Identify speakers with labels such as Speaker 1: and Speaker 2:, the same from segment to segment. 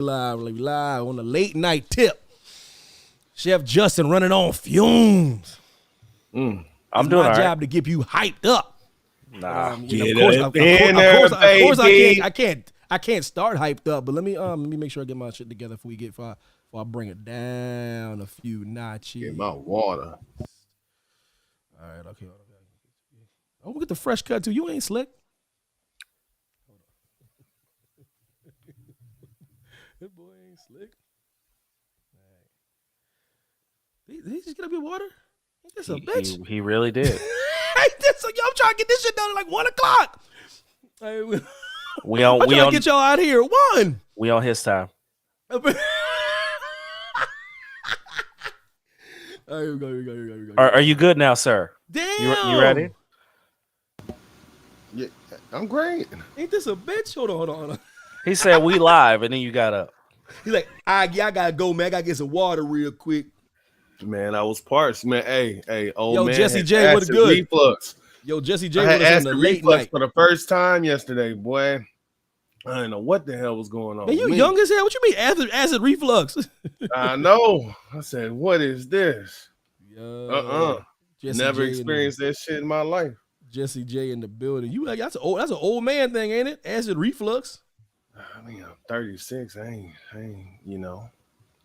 Speaker 1: live on the late night tip. Chef Justin running on fumes.
Speaker 2: I'm
Speaker 1: it's
Speaker 2: doing
Speaker 1: my
Speaker 2: all
Speaker 1: job
Speaker 2: right.
Speaker 1: to keep you hyped up.
Speaker 2: Nah,
Speaker 1: I can't start hyped up, but let me make sure I get my shit together before I bring it down a few notches.
Speaker 3: Get my water.
Speaker 1: All right, okay. Oh, we get the fresh cut too. You ain't slick. That boy ain't slick. All right. Did he just get up your water? Ain't this a bitch?
Speaker 2: He really did.
Speaker 1: I'm trying to get this shit done at like 1 o'clock.
Speaker 2: We on
Speaker 1: get y'all out here. 1.
Speaker 2: We on his time.
Speaker 1: Here we go.
Speaker 2: Are you good now, sir?
Speaker 1: Damn.
Speaker 2: You ready?
Speaker 3: Yeah, I'm great.
Speaker 1: Ain't this a bitch? Hold on.
Speaker 2: He said we live, and then you got up.
Speaker 1: He's like, I gotta go, man. I gotta get some water real quick.
Speaker 3: Man, I was parched, man. Hey, old
Speaker 1: Yo,
Speaker 3: man.
Speaker 1: Jesse J, what's good?
Speaker 3: Reflux.
Speaker 1: Yo, Jesse J,
Speaker 3: I had
Speaker 1: was on
Speaker 3: acid
Speaker 1: the late
Speaker 3: reflux
Speaker 1: night
Speaker 3: for the first time yesterday, boy. I didn't know what the hell was going on.
Speaker 1: Man, you young as hell. What you mean acid reflux?
Speaker 3: I know. I said, what is this?
Speaker 1: Jesse
Speaker 3: Never
Speaker 1: J
Speaker 3: experienced that shit in my life.
Speaker 1: Jesse J in the building. You like that's an old man thing, ain't it? Acid reflux.
Speaker 3: I mean, I'm 36. I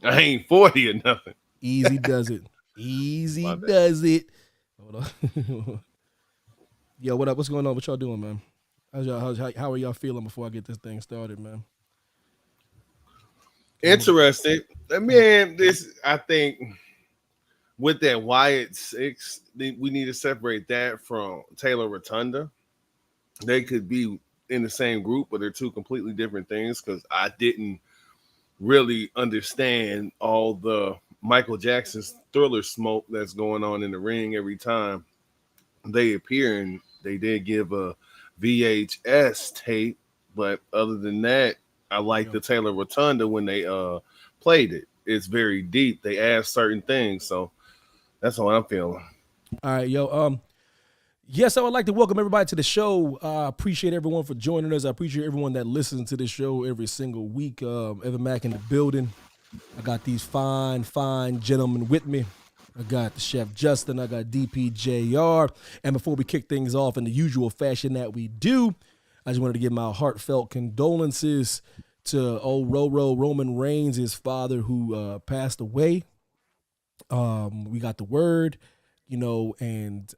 Speaker 3: ain't 40 or nothing.
Speaker 1: Easy does it. Easy does it. Hold on. Yo, what up? What's going on? What y'all doing, man? How are y'all feeling before I get this thing started, man?
Speaker 3: Interesting. Man, I think with that WYATT SICKS, we need to separate that from Taylor Rotunda. They could be in the same group, but they're two completely different things because I didn't really understand all the Michael Jackson's Thriller smoke that's going on in the ring every time they appear, and they did give a VHS tape, but other than that, I like the Taylor Rotunda when they played it. It's very deep. They add certain things, so that's what I'm feeling.
Speaker 1: All right, yo. Yes, I would like to welcome everybody to the show. I appreciate everyone for joining us. I appreciate everyone that listens to the show every single week. Evan Mack in the building. I got these fine gentlemen with me. I got the Chef Justin. I got DPJR. And before we kick things off in the usual fashion that we do, I just wanted to give my heartfelt condolences to old Roman Reigns, his father, who passed away. We got the word, and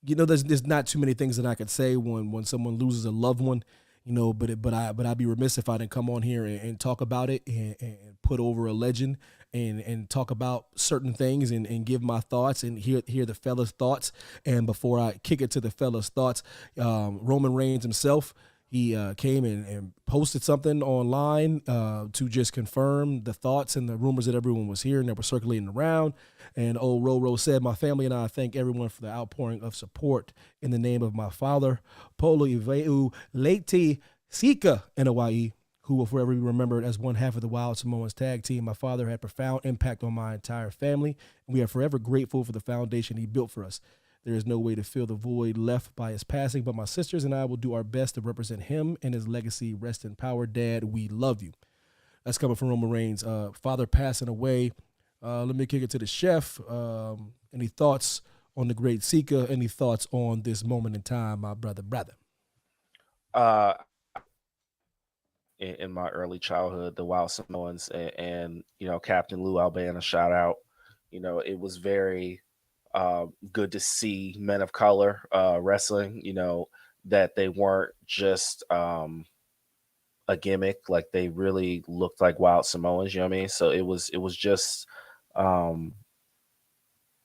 Speaker 1: there's not too many things that I could say when someone loses a loved one, but I'd be remiss if I didn't come on here and talk about it and put over a legend and talk about certain things and give my thoughts and hear the fellas' thoughts. And before I kick it to the fellas' thoughts, Roman Reigns himself, he came and posted something online to just confirm the thoughts and the rumors that everyone was hearing that were circulating around. And old Roro said, "My family and I thank everyone for the outpouring of support in the name of my father, Polo Iveu Leti Sika NOYE, who will forever be remembered as one half of the Wild Samoans tag team. My father had profound impact on my entire family, and we are forever grateful for the foundation he built for us. There is no way to fill the void left by his passing, but my sisters and I will do our best to represent him and his legacy. Rest in power, Dad. We love you." That's coming from Roman Reigns' father passing away. Let me kick it to the chef. Any thoughts on the great Sika? Any thoughts on this moment in time, my brother?
Speaker 2: In my early childhood, the Wild Samoans and Captain Lou Albana, shout out. It was very good to see men of color wrestling, that they weren't just a gimmick, like they really looked like Wild Samoans, you know what I mean? So it was just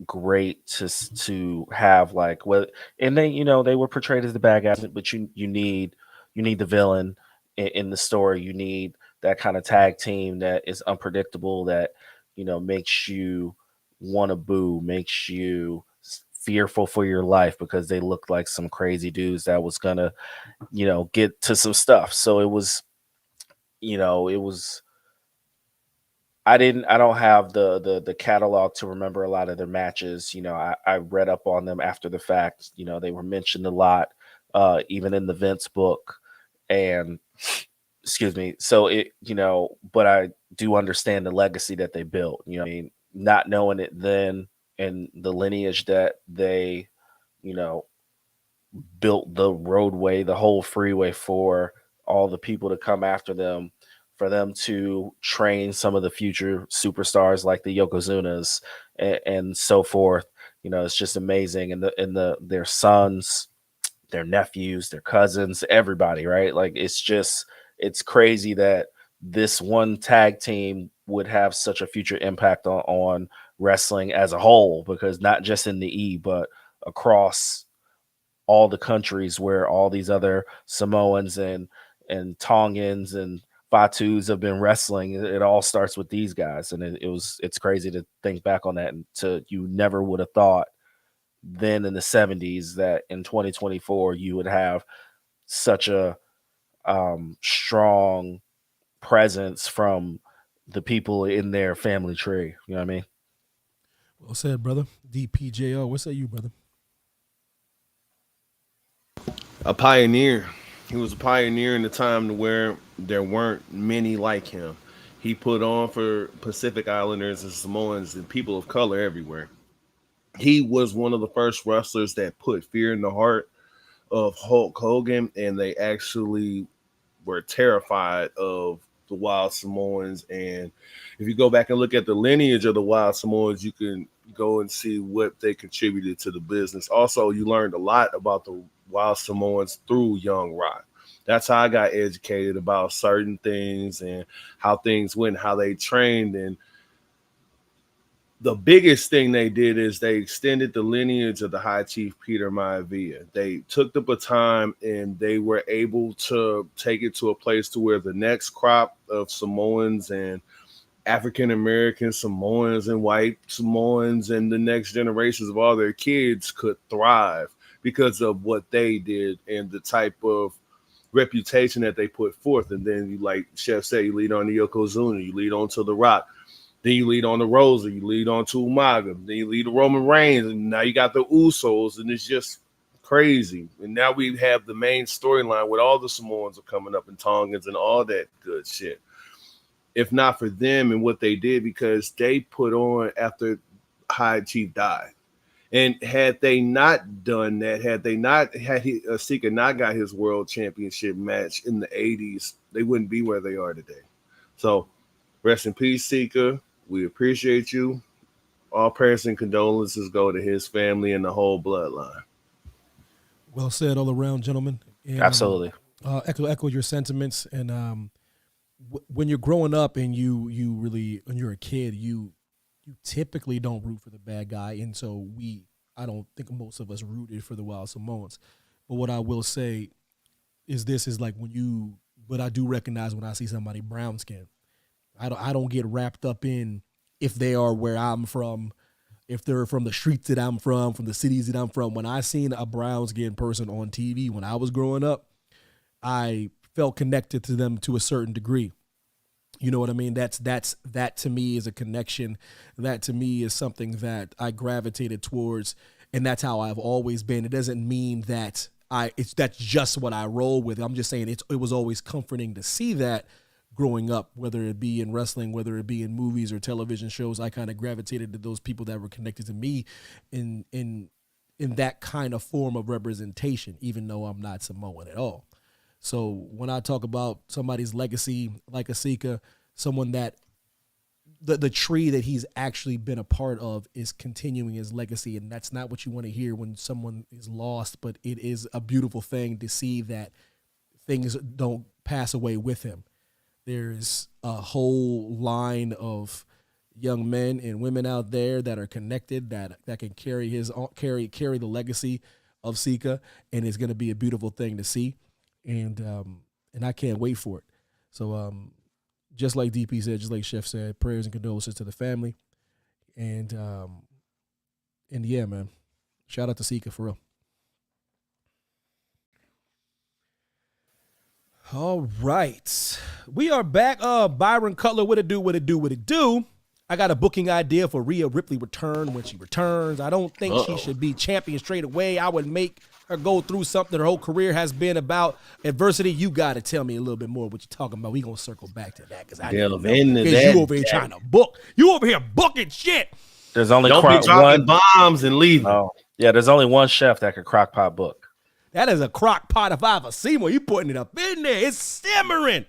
Speaker 2: great to have and they were portrayed as the bad guys, but you need the villain in the story. You need that kind of tag team that is unpredictable, that makes you want to boo, makes you fearful for your life because they looked like some crazy dudes that was gonna get to some stuff. So it was I don't have the catalog to remember a lot of their matches. I read up on them after the fact. They were mentioned a lot, even in the Vince book. And excuse me. So but I do understand the legacy that they built. I mean, not knowing it then and the lineage that they, you know, built the roadway, the whole freeway for all the people to come after them, for them to train some of the future superstars like the Yokozunas and so forth. It's just amazing. And their sons, their nephews, their cousins, everybody, right? Like it's crazy that this one tag team would have such a future impact on wrestling as a whole, because not just in the E, but across all the countries where all these other Samoans and Tongans and Fatus have been wrestling. It all starts with these guys, and it's crazy to think back on that. And you never would have thought then in the 70s that in 2024 you would have such a strong presence from the people in their family tree. You know what I mean?
Speaker 1: Well said, brother. DPJR, what say you, brother?
Speaker 3: A pioneer. He was a pioneer in the time to where there weren't many like him. He put on for Pacific Islanders and Samoans and people of color everywhere. He was one of the first wrestlers that put fear in the heart of Hulk Hogan, and they actually were terrified of the Wild Samoans. And if you go back and look at the lineage of the Wild Samoans, you can go and see what they contributed to the business. Also, you learned a lot about the Wild Samoans through Young Rock. That's how I got educated about certain things and how things went, how they trained. And the biggest thing they did is they extended the lineage of the High Chief Peter Maivia. They took the baton and they were able to take it to a place to where the next crop of Samoans and African-American Samoans and white Samoans and the next generations of all their kids could thrive because of what they did and the type of reputation that they put forth. And then, like Chef said, you lead on the Yokozuna, you lead on to The Rock, then you lead on to Rosa, you lead on to Umaga, then you lead to Roman Reigns, and now you got the Usos, and it's just crazy. And now we have the main storyline with all the Samoans are coming up and Tongans and all that good shit. If not for them and what they did, because they put on after High Chief died. And had they not done that, had Sika not got his world championship match in the 80s, they wouldn't be where they are today. So rest in peace, Sika. We appreciate you. All prayers and condolences go to his family and the whole bloodline.
Speaker 1: Well said all around, gentlemen. And,
Speaker 2: Absolutely.
Speaker 1: Echo your sentiments. And when you're growing up and you really, when you're a kid, you typically don't root for the bad guy. And so I don't think most of us rooted for the Wild Samoans. But what I will say is this is like but I do recognize when I see somebody brown skin, I don't get wrapped up in if they are where I'm from, if they're from the streets that I'm from the cities that I'm from. When I seen a brown skinned person on TV when I was growing up, I felt connected to them to a certain degree. You know what I mean? That to me is a connection. That to me is something that I gravitated towards, and that's how I've always been. It doesn't mean that that's just what I roll with. I'm just saying it was always comforting to see that growing up, whether it be in wrestling, whether it be in movies or television shows. I kind of gravitated to those people that were connected to me in that kind of form of representation, even though I'm not Samoan at all. So when I talk about somebody's legacy, like a Sika, someone that the tree that he's actually been a part of is continuing his legacy. And that's not what you want to hear when someone is lost, but it is a beautiful thing to see that things don't pass away with him. There's a whole line of young men and women out there that are connected, that can carry the legacy of Sika, and it's going to be a beautiful thing to see. And I can't wait for it. So just like DP said, just like Chef said, prayers and condolences to the family. And yeah, man, shout out to Sika for real. All right, we are back. Byron Cutler, what it do? I got a booking idea for Rhea Ripley return when she returns. I don't think she should be champion straight away. I would make her go through something her whole career has been about adversity, you got to tell me a little bit more what you're talking about. We gonna circle back to that because I
Speaker 3: Delve
Speaker 1: know
Speaker 3: into
Speaker 1: because
Speaker 3: that.
Speaker 1: you over here trying to book. You over here booking shit.
Speaker 2: There's only
Speaker 3: Don't be dropping bombs and leaving.
Speaker 2: Oh, yeah, there's only one chef that can crock pot book.
Speaker 1: That is a crock pot if I ever seen one. You putting it up in there. It's simmering.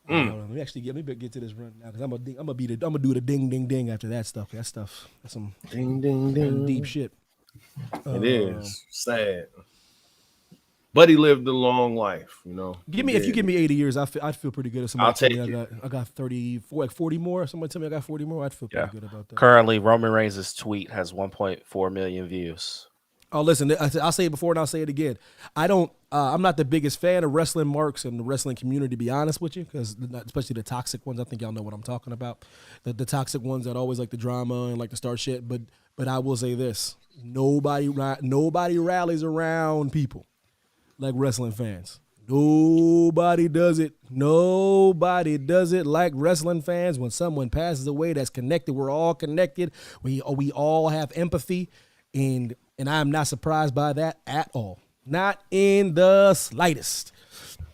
Speaker 1: Let me actually get to this run now because I'm gonna do the ding ding ding after that stuff. That's some
Speaker 3: Ding ding ding.
Speaker 1: deep shit.
Speaker 3: It is sad, but he lived a long life. You know.
Speaker 1: If you give me 80 years, I'd feel pretty good. If somebody
Speaker 3: I'll take
Speaker 1: told me I got 34, like 40 more. If somebody tell me I got 40 more, I'd feel pretty good about that.
Speaker 2: Currently, Roman Reigns' tweet has 1.4 million views.
Speaker 1: Oh, listen, I'll say it before and I'll say it again. I'm not the biggest fan of wrestling marks and the wrestling community, to be honest with you, because especially the toxic ones. I think y'all know what I'm talking about. The toxic ones that always like the drama and like to start shit. But I will say this: nobody rallies around people like wrestling fans. Nobody does it. Nobody does it like wrestling fans. When someone passes away that's connected, we're all connected. We all have empathy, and I'm not surprised by that at all. Not in the slightest.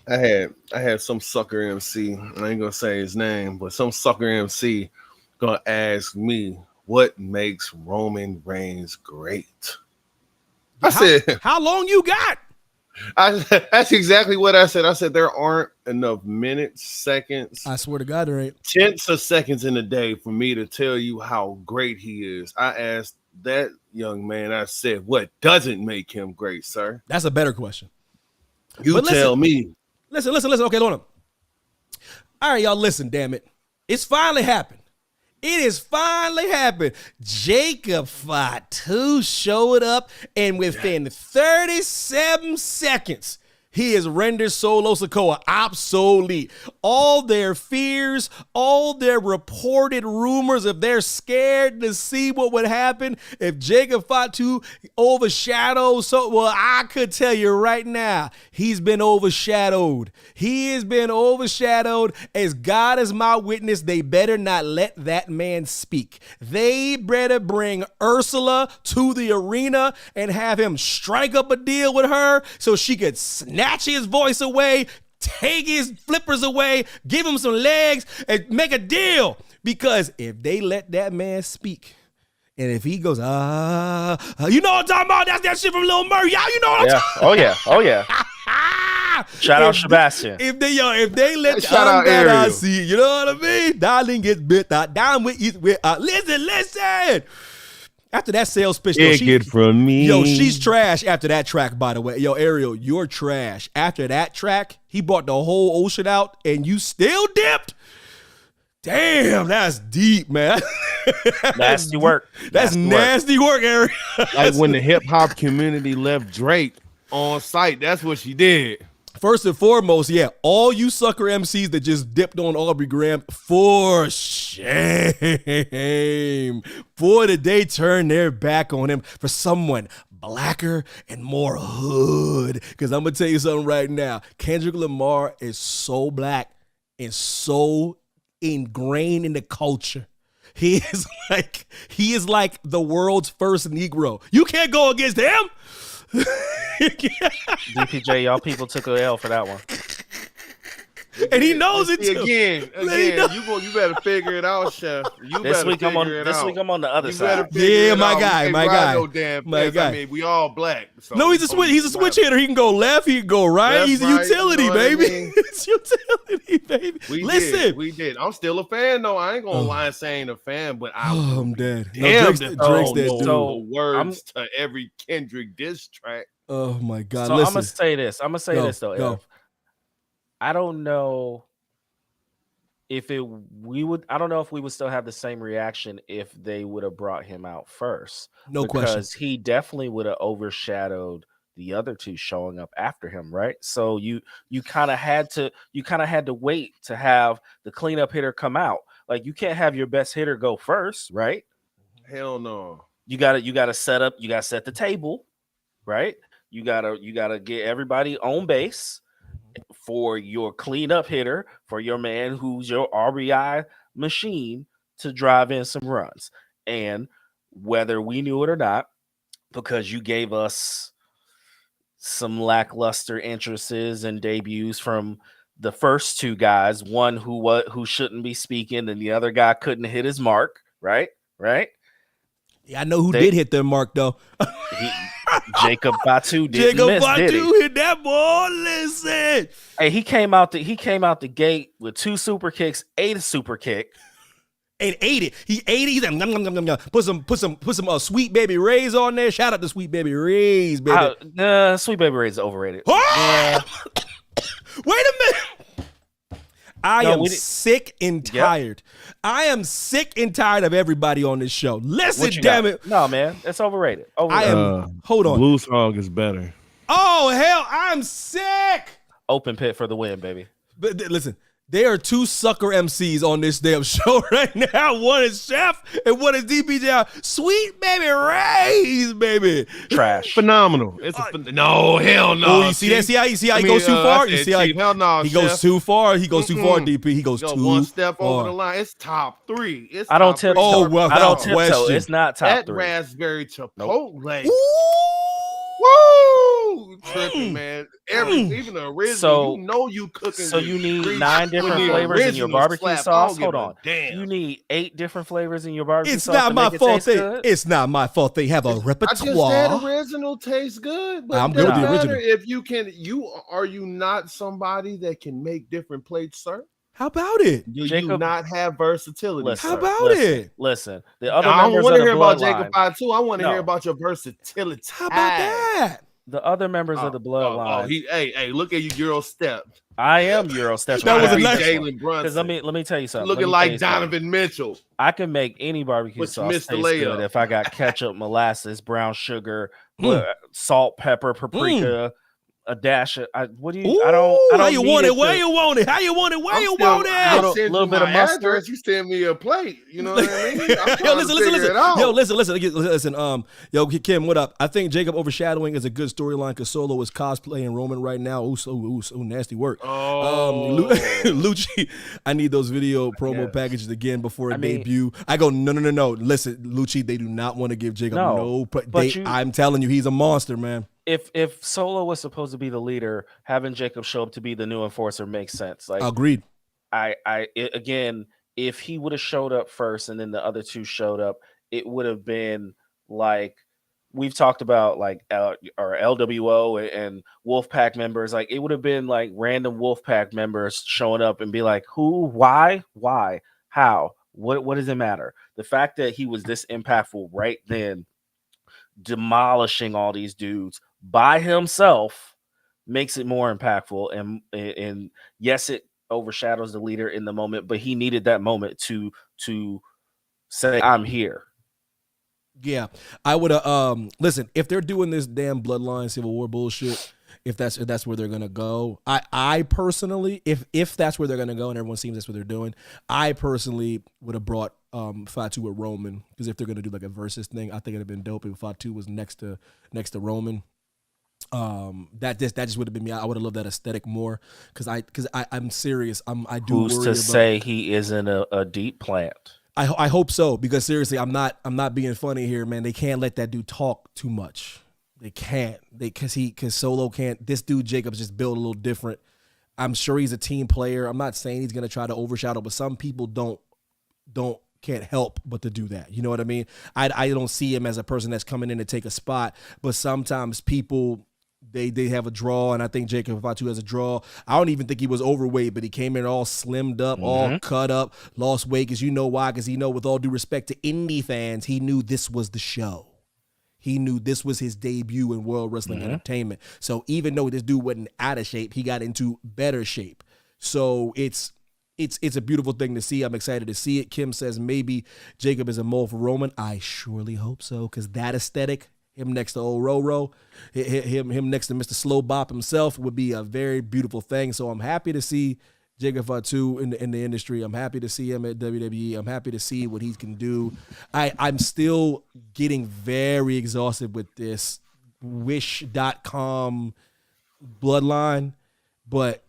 Speaker 3: I had some sucker MC, I ain't gonna say his name, but some sucker MC gonna ask me what makes Roman Reigns great. I said,
Speaker 1: how long you got?
Speaker 3: That's exactly what I said. I said there aren't enough minutes, seconds.
Speaker 1: I swear to God, there ain't.
Speaker 3: Tenths of seconds in a day for me to tell you how great he is. I asked that young man, I said, what doesn't make him great, sir?
Speaker 1: That's a better question.
Speaker 3: Tell me.
Speaker 1: Listen. Okay, hold on. All right, y'all, listen, damn it. It's finally happened. It has finally happened. Jacob Fatu showed up, and within 37 seconds, he has rendered Solo Sikoa obsolete. All their fears, all their reported rumors, if they're scared to see what would happen if Jacob Fatu overshadows, I could tell you right now, he's been overshadowed. He has been overshadowed. As God is my witness, they better not let that man speak. They better bring Ursula to the arena and have him strike up a deal with her so she could snatch his voice away, take his flippers away, give him some legs, and make a deal. Because if they let that man speak, and if he goes, you know what I'm talking about? That's that shit from Lil Murray. Y'all, you know what I'm talking about?
Speaker 2: Oh yeah. Shout out Sebastian.
Speaker 1: If they let
Speaker 3: shout out
Speaker 1: that
Speaker 3: Ariel.
Speaker 1: I see, you know what I mean? Darling gets bit down with listen. After that sales pitch,
Speaker 3: Take it from me.
Speaker 1: Yo, she's trash after that track, by the way. Yo, Ariel, you're trash. After that track, he brought the whole ocean out, and you still dipped? Damn, that's deep, man.
Speaker 2: Nasty work.
Speaker 1: That's nasty work, Ariel.
Speaker 3: Like when the hip-hop community left Drake on site, that's what she did.
Speaker 1: First and foremost, yeah, all you sucker MCs that just dipped on Aubrey Graham, for shame. Boy, did they turn their back on him for someone blacker and more hood. Because I'm going to tell you something right now. Kendrick Lamar is so black and so ingrained in the culture. He is like the world's first Negro. You can't go against him.
Speaker 2: DPJ, y'all people took a L for that one.
Speaker 1: And he knows it too.
Speaker 3: Again, you better figure it out, Chef.
Speaker 2: This week I'm on the other side.
Speaker 1: Yeah, my guy.
Speaker 3: No damn my guy. I mean, we all black. So
Speaker 1: no, he's a switch hitter. He can go left, he can go right.
Speaker 3: Left,
Speaker 1: he's a
Speaker 3: right,
Speaker 1: utility,
Speaker 3: you know
Speaker 1: baby.
Speaker 3: I mean?
Speaker 1: It's utility, baby. We
Speaker 3: did. I'm still a fan though. I ain't gonna lie and say I ain't a fan, but
Speaker 1: I'm dead.
Speaker 3: Damn,
Speaker 1: Drake's that dude.
Speaker 3: So words to every Kendrick diss track.
Speaker 1: Oh my God.
Speaker 2: So
Speaker 1: listen.
Speaker 2: I'm gonna say this though. I don't know if we would still have the same reaction if they would have brought him out first.
Speaker 1: No question.
Speaker 2: Because he definitely would have overshadowed the other two showing up after him, right? So you kind of had to wait to have the cleanup hitter come out. Like you can't have your best hitter go first, right?
Speaker 3: Hell no.
Speaker 2: You gotta set the table, right? You gotta get everybody on base for your cleanup hitter, for your man who's your RBI machine to drive in some runs. And whether we knew it or not, because you gave us some lackluster entrances and debuts from the first two guys, one who shouldn't be speaking, and the other guy couldn't hit his mark, right?
Speaker 1: Yeah, I know who did hit their mark though.
Speaker 2: Jacob Fatu didn't
Speaker 1: Jacob
Speaker 2: miss,
Speaker 1: Fatu
Speaker 2: did he?
Speaker 1: hit that ball. Listen,
Speaker 2: hey, he came out the gate with 2 super kicks, ate a super kick,
Speaker 1: and ate it. He ate it. He's like, nom, nom, nom, nom, nom. Put some Sweet Baby Ray's on there. Shout out to Sweet Baby Ray's, baby.
Speaker 2: Sweet Baby Ray's overrated.
Speaker 1: Yeah. Wait a minute. I am sick and tired. Yep. I am sick and tired of everybody on this show. Listen, damn it.
Speaker 2: No, man, it's overrated.
Speaker 1: I am. Hold on.
Speaker 3: Blue Song is better.
Speaker 1: Oh hell, I'm sick.
Speaker 2: Open pit for the win, baby.
Speaker 1: But listen, there are 2 sucker MCs on this damn show right now. One is Chef and one is DPJR. Sweet Baby Ray's, baby.
Speaker 2: Trash.
Speaker 3: Phenomenal. It's no, hell no.
Speaker 1: Oh, you see that? See how he goes too far? You see how
Speaker 3: hell no,
Speaker 1: he goes too far? He goes too far, DP. He goes too
Speaker 3: one step
Speaker 1: far.
Speaker 3: over the line. It's top 3.
Speaker 2: I don't tiptoe.
Speaker 1: Oh, well,
Speaker 2: I don't tiptoe. It's not top 3.
Speaker 3: That raspberry chipotle.
Speaker 1: Nope.
Speaker 3: Woo! Tripping, man. Even the original, you cooking.
Speaker 2: So you need 9 different flavors in your barbecue sauce. Hold on.
Speaker 3: Damn.
Speaker 2: You need 8 different flavors in your barbecue sauce.
Speaker 1: It's not my fault. It's not my fault. They have a repertoire.
Speaker 3: I just said original tastes good, but
Speaker 1: I'm good with the original.
Speaker 3: If you can, are you not somebody that can make different plates, sir?
Speaker 1: How about it?
Speaker 3: Do you not have versatility?
Speaker 1: How about it?
Speaker 2: Listen, the other
Speaker 3: I
Speaker 2: members
Speaker 3: want
Speaker 2: of
Speaker 3: to
Speaker 2: the
Speaker 3: hear about
Speaker 2: bloodline.
Speaker 3: Jacob Fatu. I want to hear about your versatility.
Speaker 1: How about that?
Speaker 2: The other members of the bloodline.
Speaker 3: Hey, look at you, Euro step.
Speaker 2: I am Euro step.
Speaker 1: That was a nice
Speaker 3: Jalen Brunson.
Speaker 2: Because let me tell you something.
Speaker 3: Looking like Donovan Mitchell.
Speaker 2: I can make any barbecue sauce taste good if I got ketchup, molasses, brown sugar, salt, pepper, paprika. A dash of what do you?
Speaker 1: Ooh,
Speaker 2: I don't.
Speaker 1: How you want it? Where you want it? How you want it? Where you want it?
Speaker 2: Little bit of mustard.
Speaker 3: You send me a plate. You know what I mean?
Speaker 1: Yo, listen. Yo, Kim, what up? I think Jacob overshadowing is a good storyline because Solo is cosplaying Roman right now. Ooh, nasty work.
Speaker 3: Oh,
Speaker 1: Lucci, I need those video promo packages again before it debut. I go, no. Listen, Lucci, they do not want to give Jacob I'm telling you, he's a monster, man.
Speaker 2: If Solo was supposed to be the leader, having Jacob show up to be the new enforcer makes sense. Like,
Speaker 1: agreed.
Speaker 2: Again, if he would have showed up first and then the other 2 showed up, it would have been like we've talked about, like our LWO and Wolfpack members. Like, it would have been like random Wolfpack members showing up and be like, who, why, how, what does it matter? The fact that he was this impactful right then, demolishing all these dudes by himself, makes it more impactful. And yes, it overshadows the leader in the moment, but he needed that moment to say, I'm here.
Speaker 1: Yeah, I would have. Listen, if they're doing this damn bloodline Civil War bullshit, if that's where they're gonna go, I personally, if that's where they're gonna go, and everyone seems that's what they're doing, I personally would have brought Fatu with Roman, because if they're gonna do like a versus thing, I think it'd have been dope if Fatu was next to Roman. That just would have been me. I would have loved that aesthetic more, because I'm serious. I do.
Speaker 2: Who's
Speaker 1: worry
Speaker 2: to
Speaker 1: about,
Speaker 2: say he isn't a deep plant?
Speaker 1: I hope so, because seriously, I'm not being funny here, man. They can't let that dude talk too much. They can't. Because Solo can't. This dude Jacob's just built a little different. I'm sure he's a team player. I'm not saying he's gonna try to overshadow, but some people can't help but to do that. You know what I mean? I don't see him as a person that's coming in to take a spot, but sometimes people they have a draw, and I think Jacob Fatu has a draw. I don't even think he was overweight, but he came in all slimmed up, all cut up, lost weight, because you know why? Because with all due respect to indie fans, he knew this was the show. He knew this was his debut in World Wrestling Entertainment. So even though this dude wasn't out of shape, he got into better shape. So it's a beautiful thing to see. I'm excited to see it. Kim says maybe Jacob is a mold for Roman. I surely hope so, because that aesthetic, him next to old Roro, him next to Mr. Slow Bop himself, would be a very beautiful thing. So I'm happy to see Jacob Fatu in the industry. I'm happy to see him at WWE. I'm happy to see what he can do. I'm still getting very exhausted with this Wish.com bloodline, but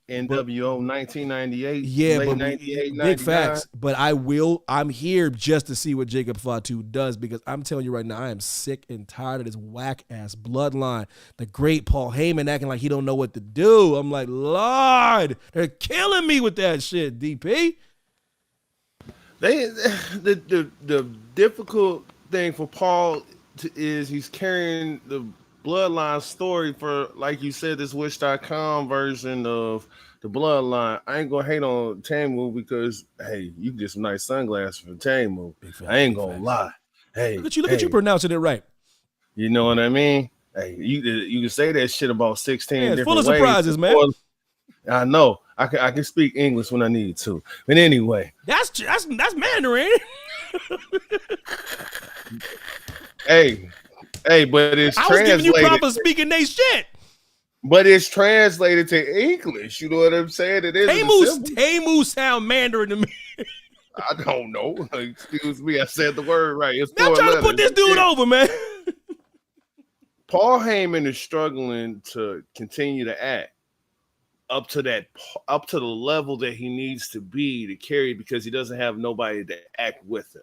Speaker 3: NWO 1998.
Speaker 1: Yeah,
Speaker 3: late
Speaker 1: but
Speaker 3: 98,
Speaker 1: big
Speaker 3: 99.
Speaker 1: facts. But I'm here just to see what Jacob Fatu does, because I'm telling you right now, I am sick and tired of this whack ass bloodline. The great Paul Heyman acting like he don't know what to do. I'm like, Lord, they're killing me with that shit. DP.
Speaker 3: The difficult thing for Paul is he's carrying the bloodline story for, like you said, this Wish.com version of the bloodline. I ain't gonna hate on Tamu because, hey, you can get some nice sunglasses from Tamu. I ain't gonna lie. Hey,
Speaker 1: Look at you pronouncing it right.
Speaker 3: You know what I mean? Hey, you can say that shit about 16
Speaker 1: it's
Speaker 3: different
Speaker 1: full of
Speaker 3: ways.
Speaker 1: surprises, man.
Speaker 3: I know. I can speak English when I need to. But anyway,
Speaker 1: that's Mandarin.
Speaker 3: hey, but it's
Speaker 1: I was giving you
Speaker 3: translated.
Speaker 1: proper speaking they shit.
Speaker 3: But it's translated to English. You know what I'm saying? It is.
Speaker 1: Tamu sound Mandarin to me.
Speaker 3: I don't know. Excuse me. I said the word right. It's
Speaker 1: I'm trying to put this dude over, man.
Speaker 3: Paul Heyman is struggling to continue to act up to the level that he needs to be to carry, because he doesn't have nobody to act with him.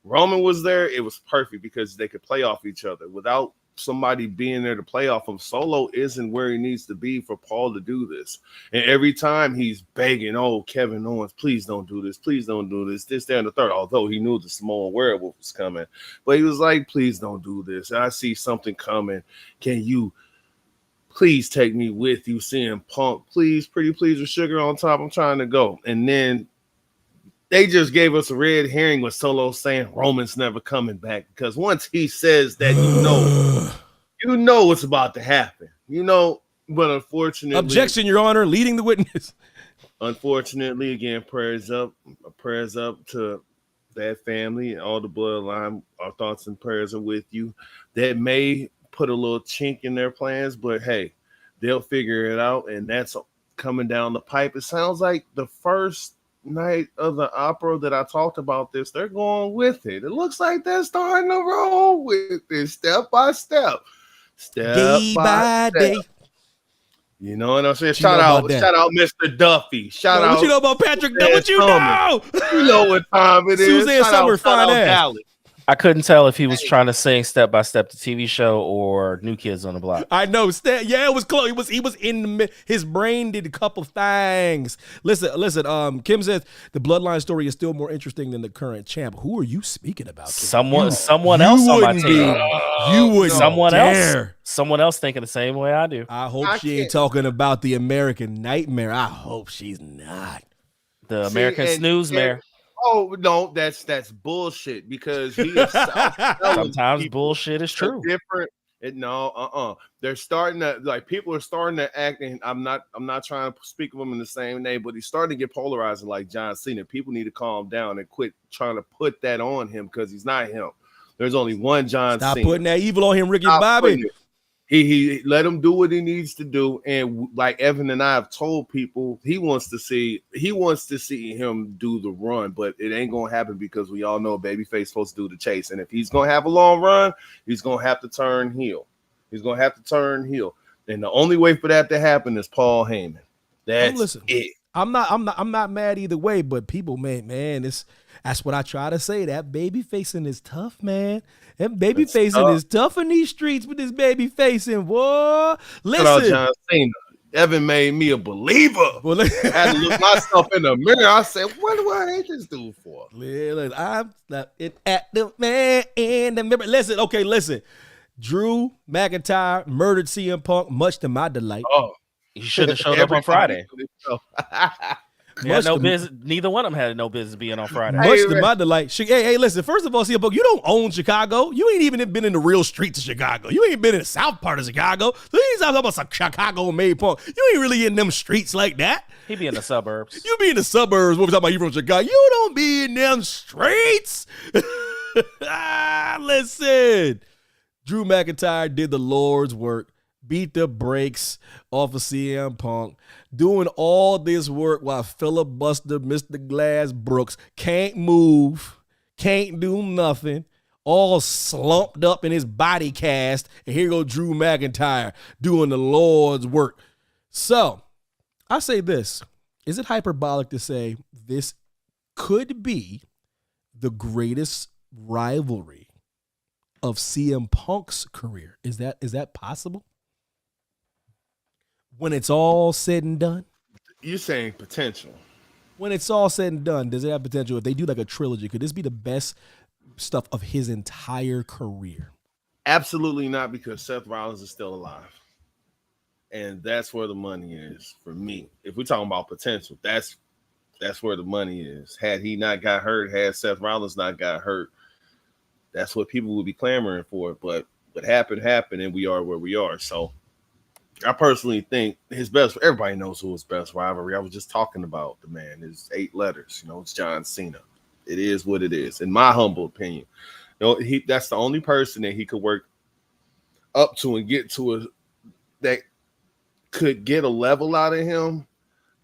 Speaker 3: Roman was there. It was perfect because they could play off each other. Without somebody being there to play off him, Solo isn't where he needs to be for Paul to do this. And every time he's begging, oh, Kevin Owens, please don't do this. Please don't do this. This, that, and the third. Although he knew the Samoan werewolf was coming. But he was like, please don't do this. I see something coming. Can you please take me with you, CM Punk? Please, pretty please, with sugar on top. I'm trying to go. And then they just gave us a red herring with Solo saying Roman's never coming back, because once he says that, you know what's about to happen. But unfortunately,
Speaker 1: objection, Your Honor, leading the witness.
Speaker 3: Unfortunately, again, prayers up to that family and all the bloodline. Our thoughts and prayers are with you. That may put a little chink in their plans, but hey, they'll figure it out, and that's coming down the pipe. It sounds like the first night of the opera that I talked about this, they're going with it. It looks like they're starting to roll with it step by step. Day by day. You know what I'm saying? Shout out Mr. Duffy. Shout out.
Speaker 1: What you know about Patrick? What you know?
Speaker 3: You know what time it is.
Speaker 1: Suzanne Summers, fine ass.
Speaker 2: I couldn't tell if he was trying to sing Step by Step, the TV show, or New Kids on the Block.
Speaker 1: I know. Yeah, it was close. He was in the his brain did a couple things. Listen. Kim says the bloodline story is still more interesting than the current champ. Who are you speaking about, Kim?
Speaker 2: Someone else on my team.
Speaker 1: You would
Speaker 2: Someone else thinking the same way I do.
Speaker 1: I hope she ain't talking about the American Nightmare. I hope she's not.
Speaker 2: The American Snooze Mare.
Speaker 3: Oh no, that's bullshit, because he is
Speaker 2: sometimes bullshit is true.
Speaker 3: Different. They're starting to people are starting to act, and I'm not trying to speak of them in the same name, but he's starting to get polarizing like John Cena. People need to calm down and quit trying to put that on him, because he's not him. There's only one John Cena.
Speaker 1: Stop putting that evil on him, Ricky Bobby.
Speaker 3: He let him do what he needs to do, and like Evan and I have told people, he wants to see him do the run, but it ain't gonna happen, because we all know babyface supposed to do the chase, and if he's gonna have a long run, he's gonna have to turn heel. And the only way for that to happen is Paul Heyman. That's it.
Speaker 1: I'm not mad either way, but people, man, that's what I try to say. That baby facing is tough, man. That baby facing is tough in these streets with this baby facing. Boy, listen.
Speaker 3: John Cena. Evan made me a believer.
Speaker 1: Well,
Speaker 3: I had to look myself in the mirror. I said, what do I hate this dude for?
Speaker 1: I'm not at the man in the mirror. Listen. Drew McIntyre murdered CM Punk, much to my delight.
Speaker 2: Oh, he should have showed up on Friday. Neither one of them had no business being on Friday.
Speaker 1: Much to my delight. Hey, listen. First of all, CM Punk, you don't own Chicago. You ain't even been in the real streets of Chicago. You ain't been in the south part of Chicago. So you ain't talking about some Chicago-made Punk. You ain't really in them streets like that.
Speaker 2: He be in the suburbs.
Speaker 1: You be in the suburbs. What we talking about? You from Chicago? You don't be in them streets. Listen. Drew McIntyre did the Lord's work. Beat the brakes off of CM Punk, doing all this work while filibuster Mr. Glass Brooks can't move, can't do nothing, all slumped up in his body cast, and here go Drew McIntyre doing the Lord's work. So, I say this. Is it hyperbolic to say this could be the greatest rivalry of CM Punk's career? Is that possible? When it's all said and done?
Speaker 3: You're saying potential.
Speaker 1: When it's all said and done, does it have potential? If they do like a trilogy, could this be the best stuff of his entire career?
Speaker 3: Absolutely not, because Seth Rollins is still alive. And that's where the money is for me. If we're talking about potential, that's where the money is. Had he not got hurt, had Seth Rollins not got hurt, that's what people would be clamoring for. But what happened, and we are where we are. So I personally think everybody knows who his best rivalry. I was just talking about the man. It's 8 letters. It's John Cena. It is what it is, in my humble opinion. That's the only person that he could work up to and get to that could get a level out of him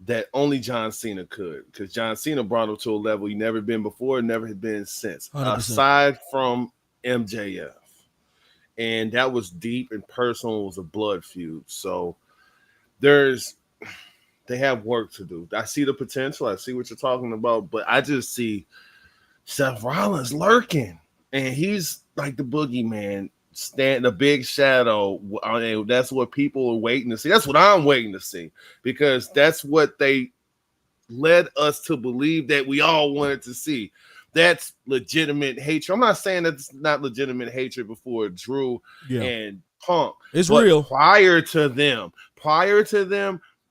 Speaker 3: that only John Cena could, because John Cena brought him to a level he never been before, never had been since,
Speaker 1: 100%.
Speaker 3: Aside from MJF. And that was deep and personal. It was a blood feud. So they have work to do. I see the potential. I see what you're talking about, but I just see Seth Rollins lurking, and he's like the boogeyman, the big shadow. That's what people are waiting to see. That's what I'm waiting to see, because that's what they led us to believe that we all wanted to see. That's legitimate hatred. I'm not saying that it's not legitimate hatred before Drew and Punk.
Speaker 1: It's real.
Speaker 3: Prior to them,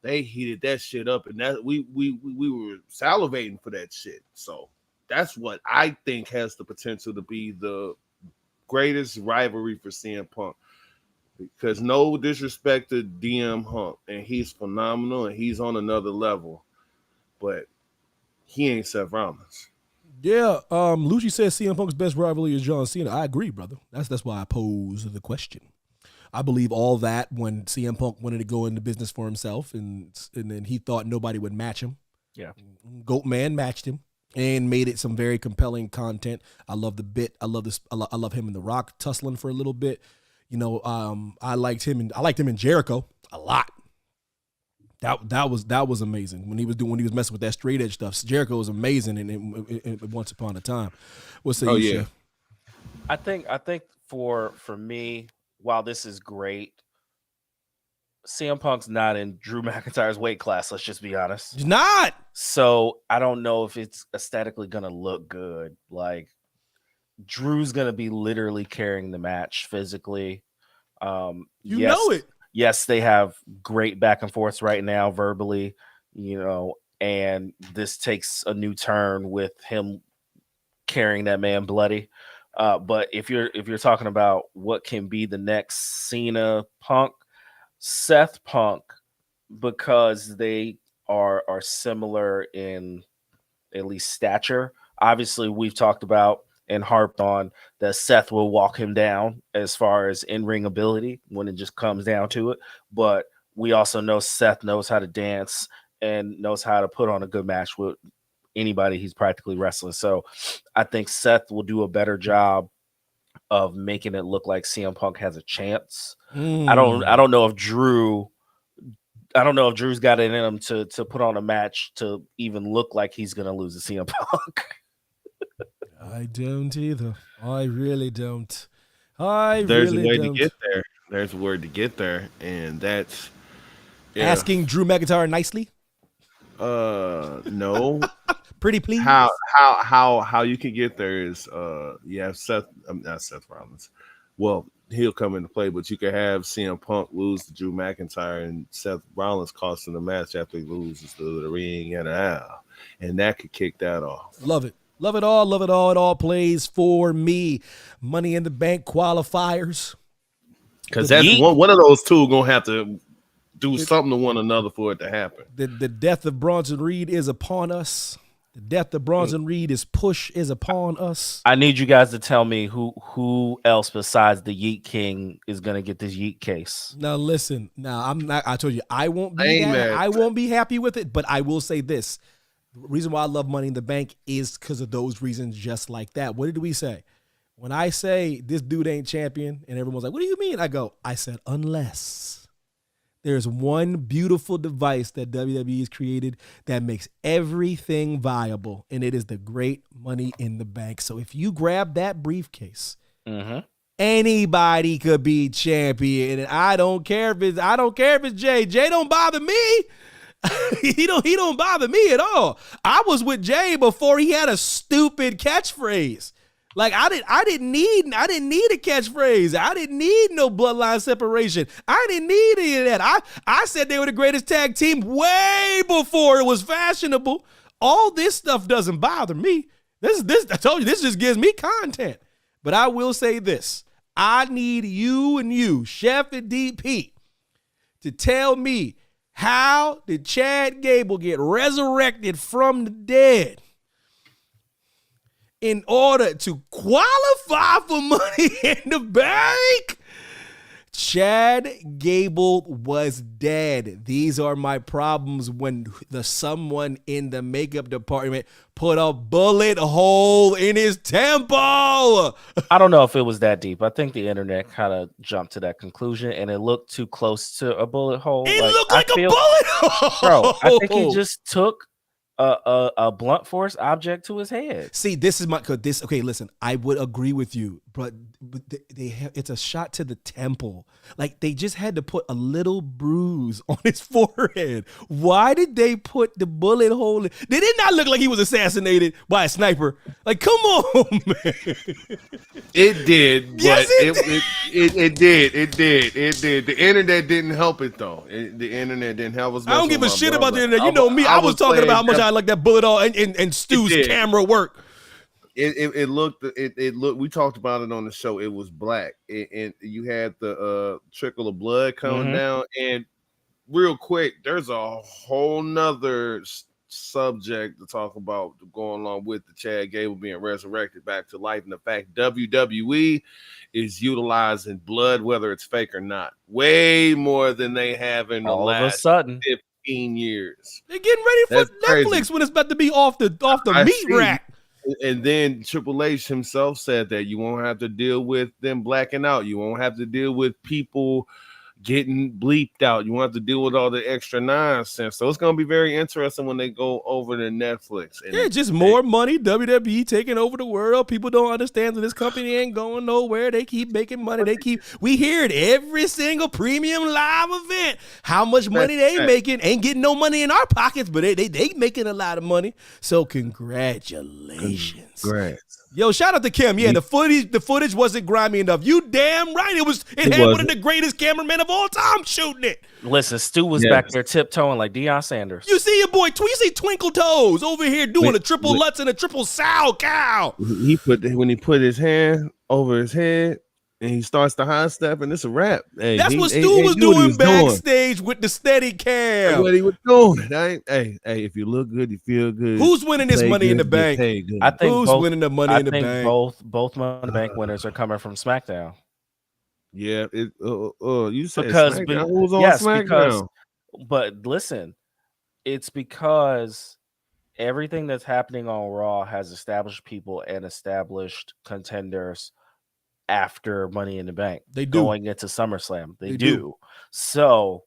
Speaker 3: they heated that shit up, and that we were salivating for that shit. So that's what I think has the potential to be the greatest rivalry for CM Punk. Because no disrespect to DM Hump, and he's phenomenal and he's on another level, but he ain't Seth Rollins.
Speaker 1: Yeah, Lucci says CM Punk's best rivalry is John Cena. I agree, brother. That's why I pose the question. I believe all that when CM Punk wanted to go into business for himself, and then he thought nobody would match him.
Speaker 2: Yeah,
Speaker 1: Goat Man matched him and made it some very compelling content. I love the bit. I love this. I love him and The Rock tussling for a little bit. I liked him in Jericho a lot. That was amazing when he was messing with that straight edge stuff. Jericho was amazing in Once Upon a Time. What's the issue?
Speaker 2: I think for me, while this is great, CM Punk's not in Drew McIntyre's weight class. Let's just be honest.
Speaker 1: He's not. So
Speaker 2: I don't know if it's aesthetically gonna look good. Like, Drew's gonna be literally carrying the match physically.
Speaker 1: Know it.
Speaker 2: Yes, they have great back and forths right now verbally, and this takes a new turn with him carrying that man bloody. But if you're talking about what can be the next Cena Punk, Seth Punk, because they are similar in at least stature. Obviously, we've talked about and harped on that Seth will walk him down as far as in-ring ability when it just comes down to it. But we also know Seth knows how to dance and knows how to put on a good match with anybody he's practically wrestling. So I think Seth will do a better job of making it look like CM Punk has a chance. I don't know if Drew's got it in him to put on a match to even look like he's going to lose to CM Punk.
Speaker 1: I don't either. I really don't.
Speaker 3: There's a way to get there. There's a word to get there, and that's
Speaker 1: asking Drew McIntyre nicely.
Speaker 3: No.
Speaker 1: Pretty please.
Speaker 3: How you can get there is you have not Seth Rollins. Well, he'll come into play, but you can have CM Punk lose to Drew McIntyre and Seth Rollins costing the match after he loses to the ring and that could kick that off.
Speaker 1: Love it. Love it all. Love it all. It all plays for me. Money in the Bank qualifiers.
Speaker 3: Because that's one of those two going to have to do something to one another for it to happen.
Speaker 1: The death of Bronson Reed is upon us. The death of Bronson Reed is upon us.
Speaker 2: I need you guys to tell me who else besides the Yeet King is going to get this Yeet case.
Speaker 1: Now listen. Now I'm not. I told you I won't be happy with it. But I will say this. The reason why I love Money in the Bank is because of those reasons just like that. What did we say? When I say this dude ain't champion and everyone's like, what do you mean? I said, unless There's one beautiful device that WWE has created that makes everything viable, and it is the great Money in the Bank. So if you grab that briefcase, anybody could be champion, and I don't care if it's Jay. Jay don't bother me. he don't bother me at all. I was with Jay before he had a stupid catchphrase. Like I didn't need a catchphrase. I didn't need no bloodline separation. I didn't need any of that. I said they were the greatest tag team way before it was fashionable. All this stuff doesn't bother me. This I told you, this just gives me content. But I will say this. I need you, Chef and DP, to tell me, how did Chad Gable get resurrected from the dead in order to qualify for Money in the Bank? Chad Gable was dead. These are my problems when someone in the makeup department put a bullet hole in his temple.
Speaker 2: I don't know if it was that deep. I think the internet kind of jumped to that conclusion, and it looked too close to a bullet hole.
Speaker 1: It looked like a bullet hole.
Speaker 2: Bro, I think he just took a blunt force object to his head.
Speaker 1: See, this is okay, listen, I would agree with you, but it's a shot to the temple. Like, they just had to put a little bruise on his forehead. Why did they put the bullet hole in? Did it not look like he was assassinated by a sniper? Like, come on, man.
Speaker 3: It did.
Speaker 1: Yes,
Speaker 3: it did. The internet didn't help it, though. The internet didn't help us.
Speaker 1: I don't give a shit about the internet. You know me. I was talking about how much I like that bullet hole and Stu's camera work.
Speaker 3: It looked. We talked about it on the show. It was black, and you had the trickle of blood coming down. And real quick, there's a whole nother subject to talk about going along with the Chad Gable being resurrected back to life, and the fact WWE is utilizing blood, whether it's fake or not, way more than they have in the last 15 years.
Speaker 1: They're getting ready for Netflix crazy. When it's about to be off the meat rack.
Speaker 3: And then Triple H himself said that you won't have to deal with them blacking out. You won't have to deal with people getting bleeped out. You won't have to deal with all the extra nonsense. So it's going to be very interesting when they go over to Netflix. And
Speaker 1: just more money. WWE taking over the world. People don't understand that this company ain't going nowhere. They keep making money. We hear it every single premium live event. How much money they making? Ain't getting no money in our pockets, but they making a lot of money. So congratulations.
Speaker 3: Congrats.
Speaker 1: Yo, shout out to Kim. Yeah, the footage wasn't grimy enough. You damn right. It had one of the greatest cameramen of all time shooting it.
Speaker 2: Listen, Stu was back there tiptoeing like Deion Sanders.
Speaker 1: You see your boy, you see Twinkle Toes over here doing a triple Lutz and a triple sow cow.
Speaker 3: When he put his hand over his head and he starts the high step, and it's a wrap. Hey,
Speaker 1: that's what Stu was doing backstage with the steady cam.
Speaker 3: That's what he was doing. Hey, if you look good, you feel good.
Speaker 1: Who's winning this Money in the Bank?
Speaker 2: I think
Speaker 1: who's winning the Money in the Bank?
Speaker 2: Both Money in the Bank winners are coming from SmackDown.
Speaker 3: Yeah, you said
Speaker 2: because
Speaker 3: SmackDown. Who's on SmackDown?
Speaker 2: But listen, it's because everything that's happening on Raw has established people and established contenders after Money in the Bank.
Speaker 1: They do.
Speaker 2: Going into SummerSlam. They do. So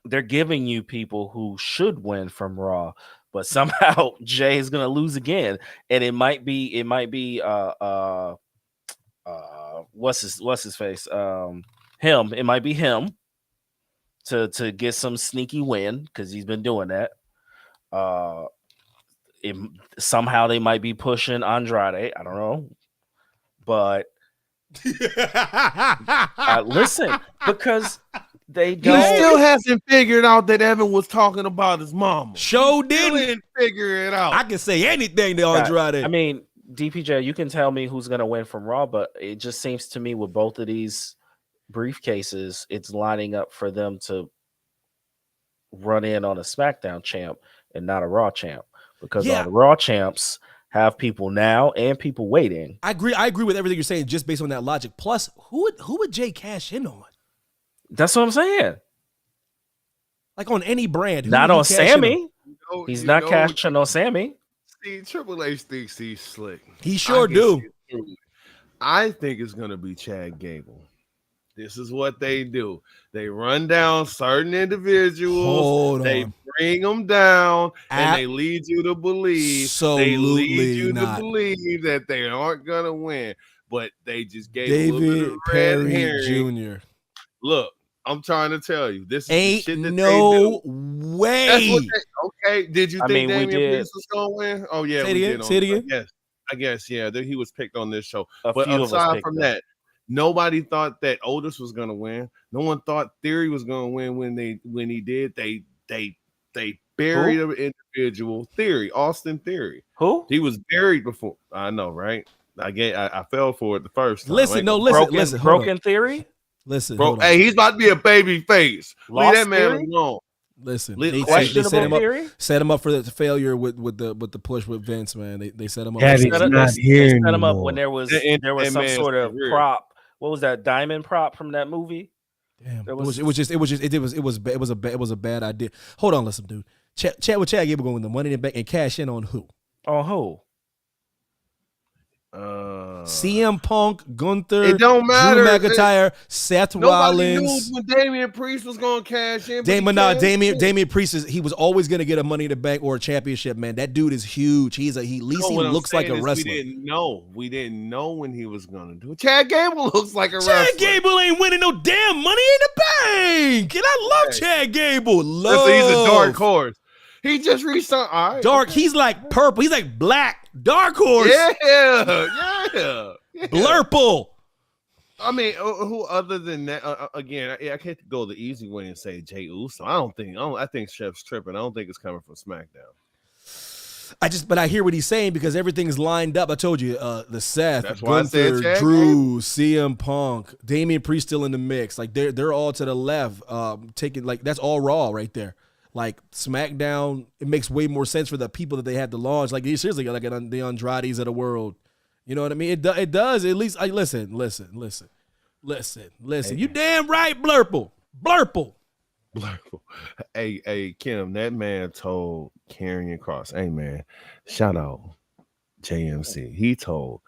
Speaker 2: they're giving you people who should win from Raw, but somehow Jay is gonna lose again. And it might be what's his face? Him. It might be him to get some sneaky win because he's been doing that. Somehow they might be pushing Andrade. I don't know. But listen, because they don't.
Speaker 3: He still hasn't figured out that Evan was talking about his mama.
Speaker 1: Didn't
Speaker 3: figure it out.
Speaker 1: I can say anything to Andrade.
Speaker 2: I mean, DPJ, you can tell me who's going to win from Raw, but it just seems to me with both of these briefcases, it's lining up for them to run in on a SmackDown champ and not a Raw champ, because all the Raw champs have people now and people waiting.
Speaker 1: I agree with everything you're saying just based on that logic. Plus, who would Jay cash in on?
Speaker 2: That's what I'm saying.
Speaker 1: Like on any brand.
Speaker 2: Not on Sammy. He's not cashing on Sammy.
Speaker 3: See, Triple H thinks he's slick.
Speaker 1: He sure do.
Speaker 3: I think it's going to be Chad Gable. This is what they do. They run down certain individuals. They bring them down, and they lead you to believe. They lead you to believe that they aren't gonna win, but they just gave a little bit of red herring.
Speaker 1: Jr.
Speaker 3: Look, I'm trying to tell you, this is
Speaker 1: ain't
Speaker 3: the shit that
Speaker 1: no
Speaker 3: they do.
Speaker 1: way.
Speaker 3: That's what okay, did you think Damian Priest was gonna win? Oh yeah, we did.
Speaker 1: Say it again.
Speaker 3: I guess yeah. He was picked on this show, but aside from that. Nobody thought that Otis was gonna win. No one thought Theory was gonna win when he did. They buried an individual. Theory, Austin Theory.
Speaker 2: Who?
Speaker 3: He was buried before. I know, right? I fell for it the first time.
Speaker 1: Listen.
Speaker 2: Broken Theory.
Speaker 1: Listen,
Speaker 3: bro. Hey, he's about to be a baby face. Leave that man alone.
Speaker 1: Listen,
Speaker 3: they
Speaker 1: set him up for the failure with the push with Vince, man. They set him up.
Speaker 2: They set him up when there was some sort of prop. What was that diamond prop from that movie?
Speaker 1: Damn, it was a bad idea. Hold on, listen, dude. Chad Gable going with the Money in the Bank and cash in on who?
Speaker 2: On who?
Speaker 1: CM Punk, Gunther,
Speaker 3: it don't matter.
Speaker 1: Drew McIntyre, Seth Rollins.
Speaker 3: Nobody knew when Damian Priest was going to cash in.
Speaker 1: Damian Priest he was always going to get a Money in the Bank or a championship, man. That dude is huge. He looks like a wrestler.
Speaker 3: We didn't know when he was going to do it. Chad Gable looks like a wrestler.
Speaker 1: Chad Gable ain't winning no damn Money in the Bank. And I love Chad Gable.
Speaker 3: Listen, he's a dark horse. He just re-signed. All right,
Speaker 1: dark. Okay. He's like purple. He's like black. Dark horse.
Speaker 3: Yeah.
Speaker 1: Blurple.
Speaker 3: I mean, who other than that? Again, I can't go the easy way and say Jey Uso. I think Chef's tripping. I don't think it's coming from SmackDown.
Speaker 1: But I hear what he's saying because everything's lined up. I told you, the Seth,
Speaker 3: that's
Speaker 1: Gunther, Drew, CM Punk, Damian Priest still in the mix. Like they're all to the left, taking like that's all Raw right there. Like SmackDown, it makes way more sense for the people that they had to launch. Like seriously, like the Andrades of the world. You know what I mean? It does. At least listen. You damn right, Blurple.
Speaker 3: Hey, Kim, that man told Karrion Kross, hey man, shout out JMC. He told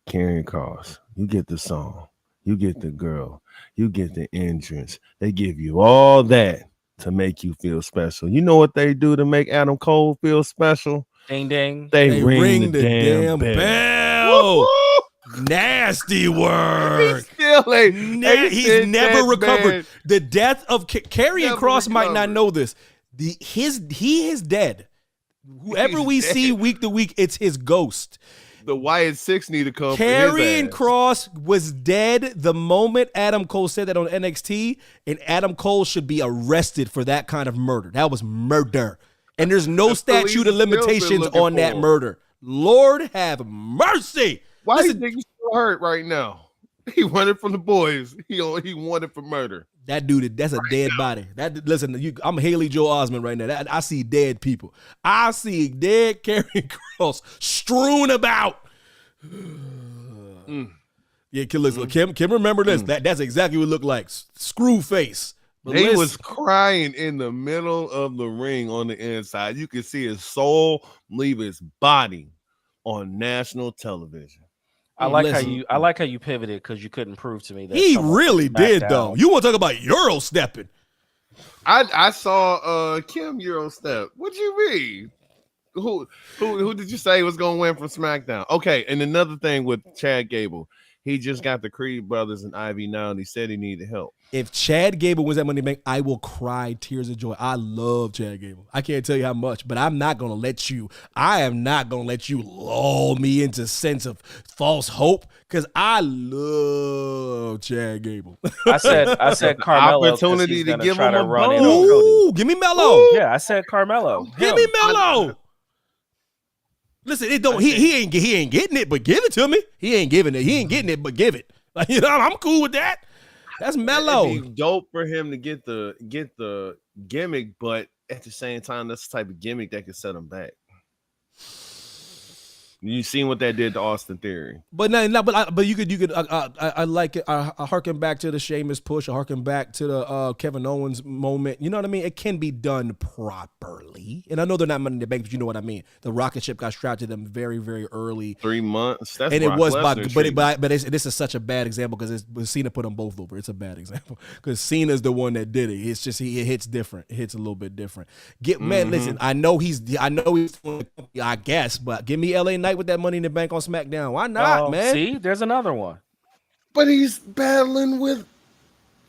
Speaker 3: Karrion Kross, you get the song, you get the girl, you get the entrance. They give you all that to make you feel special. You know what they do to make Adam Cole feel special?
Speaker 2: Ding ding.
Speaker 3: They ring the damn bell.
Speaker 1: Nasty work.
Speaker 3: He's
Speaker 1: never recovered. Man. The death of Karrion Kross might not know this. He is dead. Whoever we see week to week, it's his ghost.
Speaker 3: The WYATT SICKS need to come.
Speaker 1: Karrion Kross was dead the moment Adam Cole said that on NXT, and Adam Cole should be arrested for that kind of murder. That was murder. And there's no statute of limitations on that murder. Lord have mercy.
Speaker 3: Why do you think he's so hurt right now? He wanted from the boys. He wanted for murder.
Speaker 1: That dude, that's a dead body. I'm Haley Joel Osment right now. I see dead people. I see dead Karrion Kross strewn about. Yeah, Kim, remember this. That's exactly what it looked like. Screw face.
Speaker 3: He was crying in the middle of the ring on the inside. You could see his soul leave his body on national television.
Speaker 2: I like how you pivoted because you couldn't prove to me that
Speaker 1: he really did though. You want to talk about Euro stepping?
Speaker 3: I saw Kim Euro step. What you mean? Who did you say was gonna win from SmackDown? Okay, and another thing with Chad Gable, he just got the Creed brothers and Ivy now, and he said he needed help.
Speaker 1: If Chad Gable wins that Money in the Bank, I will cry tears of joy. I love Chad Gable. I can't tell you how much, but I am not going to let you lull me into sense of false hope because I love Chad Gable.
Speaker 2: I said Carmelo.
Speaker 3: Opportunity to give him a
Speaker 2: run.
Speaker 1: Ooh, give me Melo.
Speaker 2: Ooh. Yeah, I said Carmelo.
Speaker 1: Give me Melo. Listen, he ain't getting it, but give it to me. He ain't giving it. He ain't getting it, but give it. Like, I'm cool with that. That's mellow.
Speaker 3: It'd be dope for him to get the gimmick, but at the same time, that's the type of gimmick that could set him back. You seen what that did to Austin Theory.
Speaker 1: But but you could. I like it. I harken back to the Sheamus push. I harken back to the Kevin Owens moment. You know what I mean? It can be done properly. And I know they're not Money in the Bank, but you know what I mean. The rocket ship got strapped to them very, very early.
Speaker 3: 3 months. That's
Speaker 1: and
Speaker 3: Brock
Speaker 1: it was
Speaker 3: Lesnar
Speaker 1: but this is such a bad example because Cena put them both over. It's a bad example because Cena's the one that did it. It's just it hits different. It hits a little bit different. Man, listen. I know he's. I guess, but give me LA Knight with that Money in the Bank on SmackDown. Why not, man?
Speaker 2: See, there's another one.
Speaker 3: But he's battling with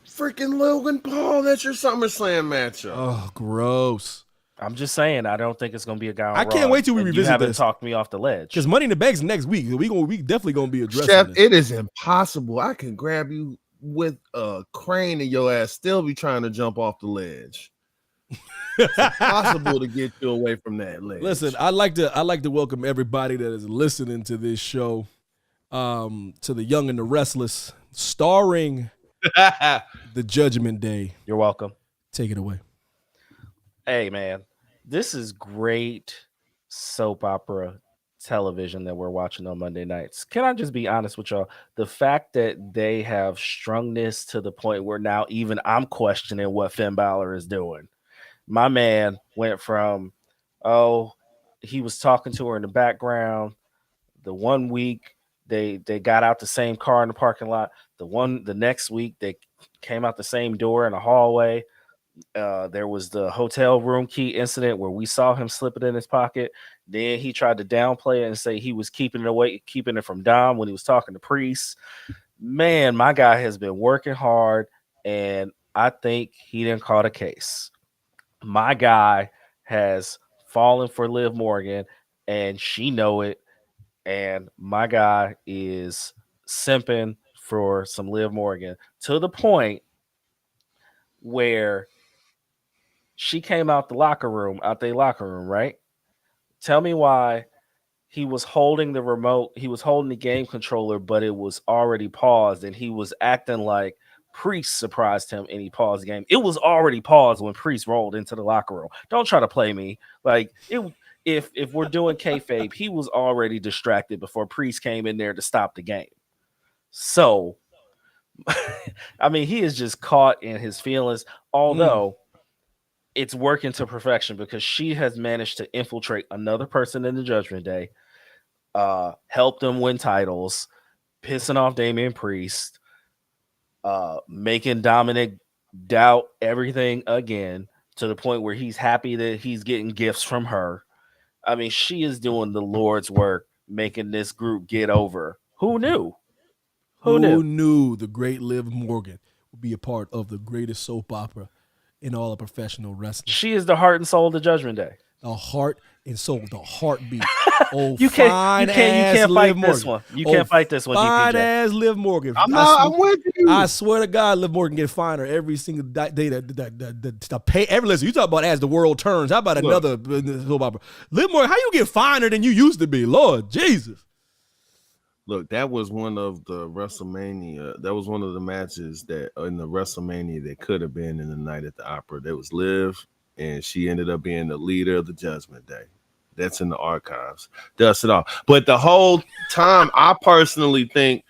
Speaker 3: freaking Logan Paul. That's your SummerSlam matchup.
Speaker 1: Oh, gross.
Speaker 2: I'm just saying, I don't think it's going to be a guy on
Speaker 1: I can't
Speaker 2: Raw,
Speaker 1: wait till we
Speaker 2: and
Speaker 1: revisit
Speaker 2: you haven't
Speaker 1: this.
Speaker 2: talked me off the ledge.
Speaker 1: Because Money in the Bank's next week. We definitely going to be addressing
Speaker 3: Chef,
Speaker 1: this.
Speaker 3: it is impossible. I can grab you with a crane and your ass still be trying to jump off the ledge. It's impossible to get you away from that ledge.
Speaker 1: Listen, I like to welcome everybody that is listening to this show, to the Young and the Restless, starring the Judgment Day.
Speaker 2: You're welcome.
Speaker 1: Take it away.
Speaker 2: Hey, man, this is great soap opera television that we're watching on Monday nights. Can I just be honest with y'all? The fact that they have strung this to the point where now even I'm questioning what Finn Balor is doing. My man went from, he was talking to her in the background. The 1 week they got out the same car in the parking lot. The next week they came out the same door in a hallway. There was the hotel room key incident where we saw him slip it in his pocket. Then he tried to downplay it and say he was keeping it from Dom when he was talking to Priest. Man, my guy has been working hard, and I think he didn't caught a case. My guy has fallen for Liv Morgan, and she know it. And my guy is simping for some Liv Morgan to the point where she came out their locker room, right? Tell me why he was holding the remote, he was holding the game controller, but it was already paused, and he was acting like Priest surprised him and he paused the game. It was already paused when Priest rolled into the locker room. Don't try to play me. Like, if we're doing kayfabe, he was already distracted before Priest came in there to stop the game. So, I mean, he is just caught in his feelings, although it's working to perfection because she has managed to infiltrate another person in the Judgment Day, help them win titles, pissing off Damian Priest, making Dominic doubt everything again to the point where he's happy that he's getting gifts from her. I mean, she is doing the Lord's work, making this group get over. Who knew? Who
Speaker 1: knew the great Liv Morgan would be a part of the greatest soap opera in all of professional wrestling?
Speaker 2: She is the heart and soul of the Judgment Day.
Speaker 1: The heart and soul, the heartbeat.
Speaker 2: You can't fight this one. You can't fight this one.
Speaker 1: Fine ass Liv Morgan.
Speaker 3: I'm with you.
Speaker 1: I swear to God, Liv Morgan get finer every single day. The pay. Listen, you talk about as the world turns. How about another soap opera? Liv Morgan, how you get finer than you used to be? Lord Jesus.
Speaker 3: Look, that was one of the WrestleMania. That was one of the matches that in the WrestleMania that could have been in the Night at the Opera. That was Liv, and she ended up being the leader of the Judgment Day. That's in the archives. Dust it off. But the whole time, I personally think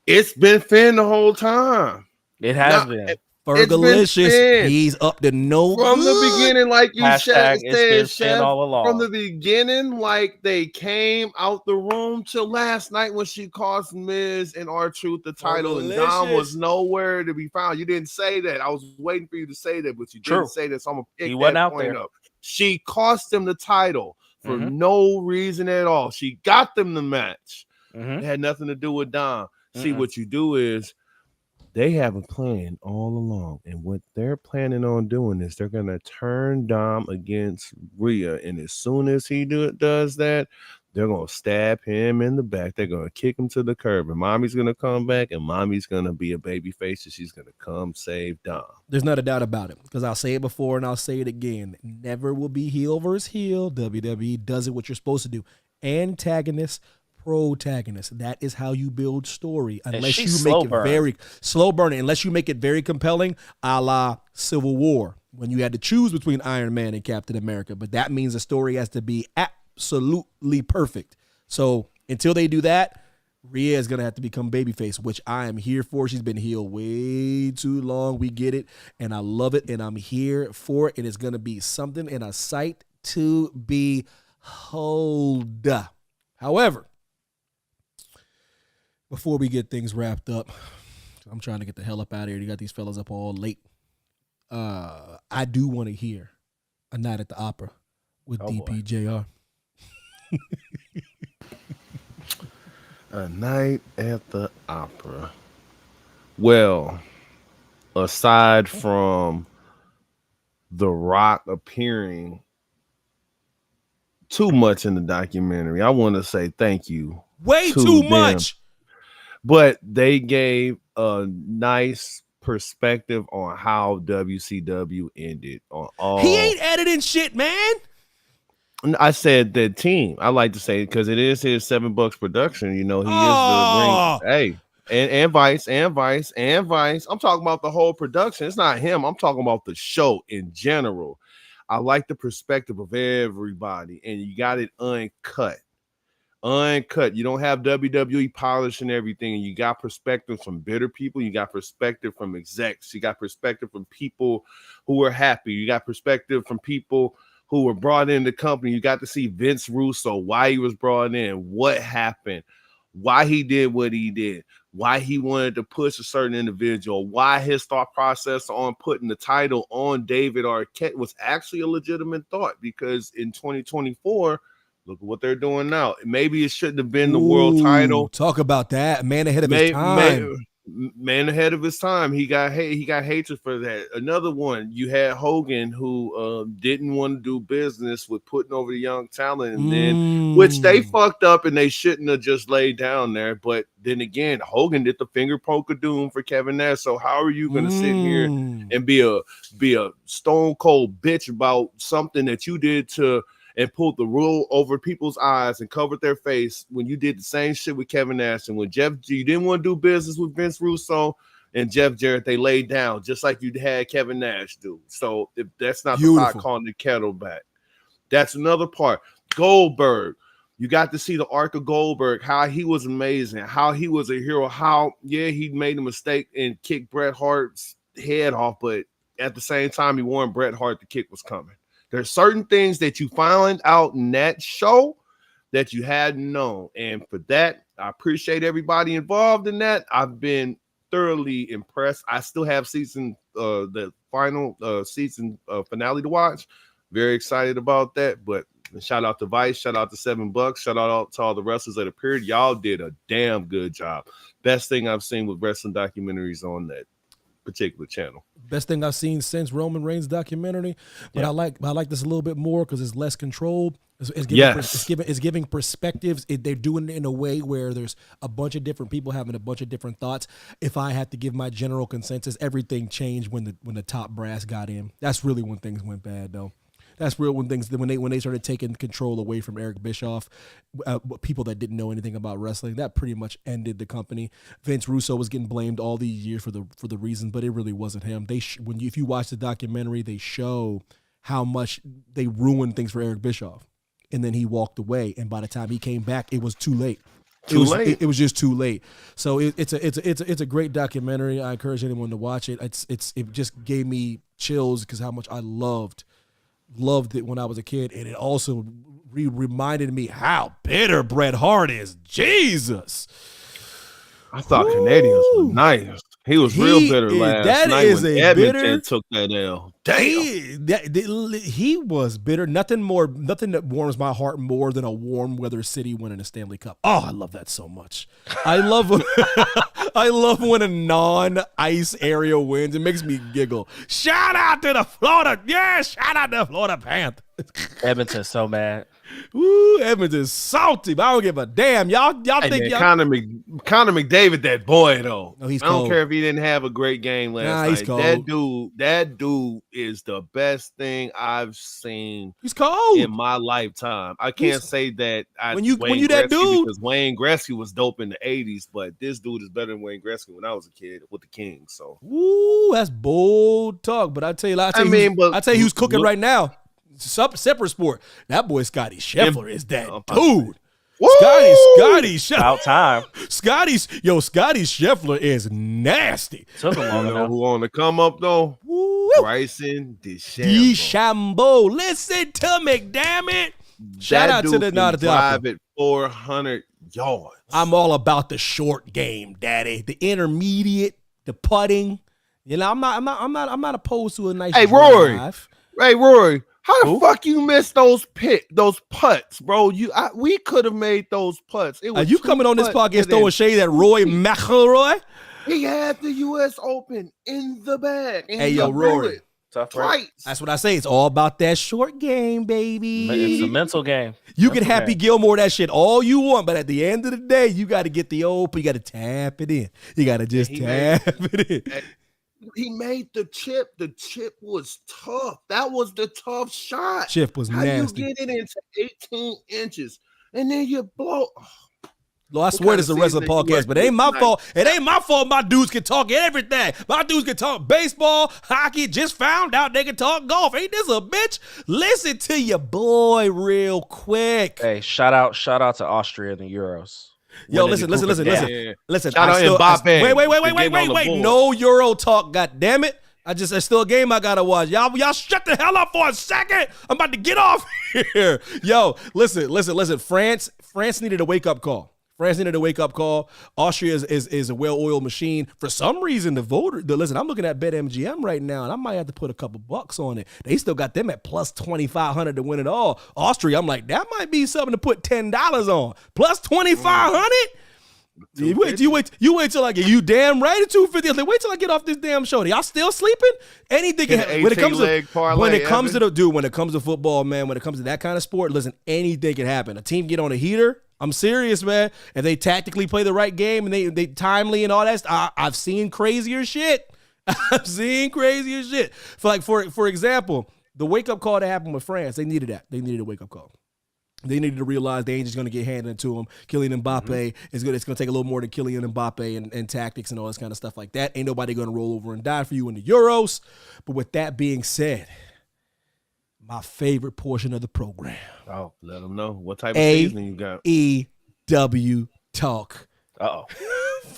Speaker 3: it's been Finn the whole time.
Speaker 2: It has been.
Speaker 1: Fergalicious. He's up to no
Speaker 3: from
Speaker 1: good.
Speaker 3: The beginning, like you said,
Speaker 2: Chef, all along.
Speaker 3: From the beginning, like they came out the room till last night when she cost Miz and R-Truth the title, and Dom was nowhere to be found. You didn't say that. I was waiting for you to say that, but you didn't say that. So I'm gonna pick that point up. She cost him the title for no reason at all. She got them the match. It had nothing to do with Dom. See, what you do is they have a plan all along, and what they're planning on doing is they're gonna turn Dom against Rhea, and as soon as he does that, they're gonna stab him in the back. They're gonna kick him to the curb, and Mommy's gonna come back, and Mommy's gonna be a baby face, and she's gonna come save Dom.
Speaker 1: There's not a doubt about it, because I'll say it before and I'll say it again. Never will be heel versus heel. WWE does it what you're supposed to do. Antagonist, protagonist. That is how you build story. Unless you make it very slow burning, unless you make it very compelling, a la Civil War, when you had to choose between Iron Man and Captain America. But that means the story has to be absolutely perfect. So until they do that, Rhea is going to have to become babyface, which I am here for. She's been healed way too long. We get it, and I love it, and I'm here for it, and it's going to be something and a sight to behold. However, before we get things wrapped up, I'm trying to get the hell up out of here. You got these fellas up all late. I do want to hear A Night at the Opera with DPJR.
Speaker 3: A Night at the Opera. Well, aside from The Rock appearing too much in the documentary, I want to say thank you.
Speaker 1: Way too much.
Speaker 3: But they gave a nice perspective on how WCW ended.
Speaker 1: He ain't editing shit, man.
Speaker 3: I said the team. I like to say, because it is his $7 production. You know, he is the ring. Hey, and Vice. I'm talking about the whole production. It's not him. I'm talking about the show in general. I like the perspective of everybody, and you got it uncut. You don't have WWE polishing everything, and you got perspective from bitter people. You got perspective from execs. You got perspective from people who are happy. You got perspective from people who were brought in the company. You got to see Vince Russo, why he was brought in, what happened, why he did what he did, why he wanted to push a certain individual, why his thought process on putting the title on David Arquette was actually a legitimate thought, because in 2024, look at what they're doing now. Maybe it shouldn't have been the world title.
Speaker 1: Talk about that. Man ahead of his time.
Speaker 3: Man ahead of his time. He got hatred for that. Another one, you had Hogan, who didn't want to do business with putting over the young talent, and then which they fucked up, and they shouldn't have just laid down there. But then again, Hogan did the finger poke of doom for Kevin Nash. So how are you going to sit here and be a stone cold bitch about something that you did to and pulled the wool over people's eyes and covered their face when you did the same shit with Kevin Nash? And when you didn't want to do business with Vince Russo and Jeff Jarrett, they laid down just like you had Kevin Nash do. So if that's not the pot calling the kettle back, that's another part. Goldberg, you got to see the arc of Goldberg, how he was amazing, how he was a hero, how he made a mistake and kicked Bret Hart's head off, but at the same time he warned Bret Hart the kick was coming. There's certain things that you find out in that show that you hadn't known. And for that, I appreciate everybody involved in that. I've been thoroughly impressed. I still have the final season finale to watch. Very excited about that. But shout out to Vice, shout out to $7, shout out to all the wrestlers that appeared. Y'all did a damn good job. Best thing I've seen with wrestling documentaries on that particular channel.
Speaker 1: Best thing I've seen since Roman Reigns documentary. But I like this a little bit more because it's less controlled. It's giving perspectives. They're doing it in a way where there's a bunch of different people having a bunch of different thoughts. If I had to give my general consensus, everything changed when the top brass got in. That's really when things went bad, though. That's real when they started taking control away from Eric Bischoff, people that didn't know anything about wrestling. That pretty much ended the company. Vince Russo was getting blamed all these years for the reason, but it really wasn't him. If you watch the documentary, they show how much they ruined things for Eric Bischoff, and then he walked away. And by the time he came back, it was too late. It was just too late. So it's a great documentary. I encourage anyone to watch it. It just gave me chills because how much I loved it when I was a kid, and it also reminded me how bitter Bret Hart is. Jesus,
Speaker 3: I thought Canadians were nice. He was real bitter last night when Edmonton took that L. Damn,
Speaker 1: he was bitter. Nothing that warms my heart more than a warm weather city winning a Stanley Cup. Oh, I love that so much. I love when a non-ice area wins. It makes me giggle. Shout out to the Florida, shout out to the Florida Panthers.
Speaker 2: Edmonton's so mad.
Speaker 1: Woo, Edmonton's salty, but I don't give a damn. Y'all think
Speaker 3: Connor McDavid, that boy though.
Speaker 1: No, he's
Speaker 3: I don't
Speaker 1: cold.
Speaker 3: care if he didn't have a great game last night.
Speaker 1: He's cold.
Speaker 3: That dude is the best thing I've seen.
Speaker 1: He's cold
Speaker 3: in my lifetime. I can't say that
Speaker 1: when you that dude,
Speaker 3: because Wayne Gretzky was dope in the 80s, but this dude is better than Wayne Gretzky when I was a kid with the Kings. So
Speaker 1: that's bold talk. But I tell you, who's cooking right now. separate sport. That boy Scotty Scheffler is that dude.
Speaker 3: Woo!
Speaker 1: Scotty Scheffler.
Speaker 2: About time.
Speaker 1: Scotty Scheffler is nasty.
Speaker 2: Took him long
Speaker 3: You know
Speaker 2: enough.
Speaker 3: who on the come up though?
Speaker 1: Woo.
Speaker 3: Bryson DeChambeau.
Speaker 1: DeChambeau. Listen to me, damn it. Shout out to the
Speaker 3: drive at 400 yards.
Speaker 1: I'm all about the short game, daddy. The intermediate, the putting. You know, I'm not opposed to a nice drive.
Speaker 3: Hey, Rory. How the fuck you missed those putts, bro? We could have made those putts.
Speaker 1: Are you coming on this podcast throwing shade at Roy McIlroy?
Speaker 3: He had the U.S. Open in the bag.
Speaker 1: Hey, yo, Rory.
Speaker 2: Tough
Speaker 3: twice.
Speaker 1: That's what I say. It's all about that short game, baby.
Speaker 2: It's a mental game.
Speaker 1: You can Happy Gilmore that shit all you want, but at the end of the day, you got to get the open. You got to tap it in. You got to just tap it in.
Speaker 3: He made the chip. The chip was tough. That was the tough shot.
Speaker 1: Chip was nasty.
Speaker 3: How you get it into 18 inches and then you blow.
Speaker 1: No, I swear this is the rest of the podcast, but it ain't my fault. It ain't my fault my dudes can talk everything. My dudes can talk baseball, hockey, just found out they can talk golf. Ain't this a bitch? Listen to your boy real quick.
Speaker 2: Hey, shout out to Austria in the Euros.
Speaker 1: Yo, listen. Listen.
Speaker 3: Shout out Mbappe.
Speaker 1: Wait. No Euro talk, goddammit. There's still a game I gotta watch. Y'all shut the hell up for a second. I'm about to get off here. Yo, listen. France needed a wake-up call. Austria is a well-oiled machine. For some reason, listen, I'm looking at BetMGM right now, and I might have to put a couple bucks on it. They still got them at plus 2,500 to win it all. Austria, I'm like, that might be something to put $10 on. Plus 2,500? You wait till I get you damn right at 250. Like, wait till I get off this damn show. Y'all still sleeping? Anything can happen. When it comes to football, man, when it comes to that kind of sport, listen, anything can happen. A team get on a heater. I'm serious, man. If they tactically play the right game and they timely and all that stuff, I've seen crazier shit. For example, the wake-up call that happened with France, they needed that. They needed a wake-up call. They needed to realize they ain't just going to get handed to them. Kylian Mbappe is good. It's going to take a little more than Kylian Mbappe and tactics and all this kind of stuff like that. Ain't nobody going to roll over and die for you in the Euros. But with that being said, my favorite portion of the program.
Speaker 3: Oh, let them know what type of seasoning you got.
Speaker 1: AEW talk.
Speaker 3: Uh-oh.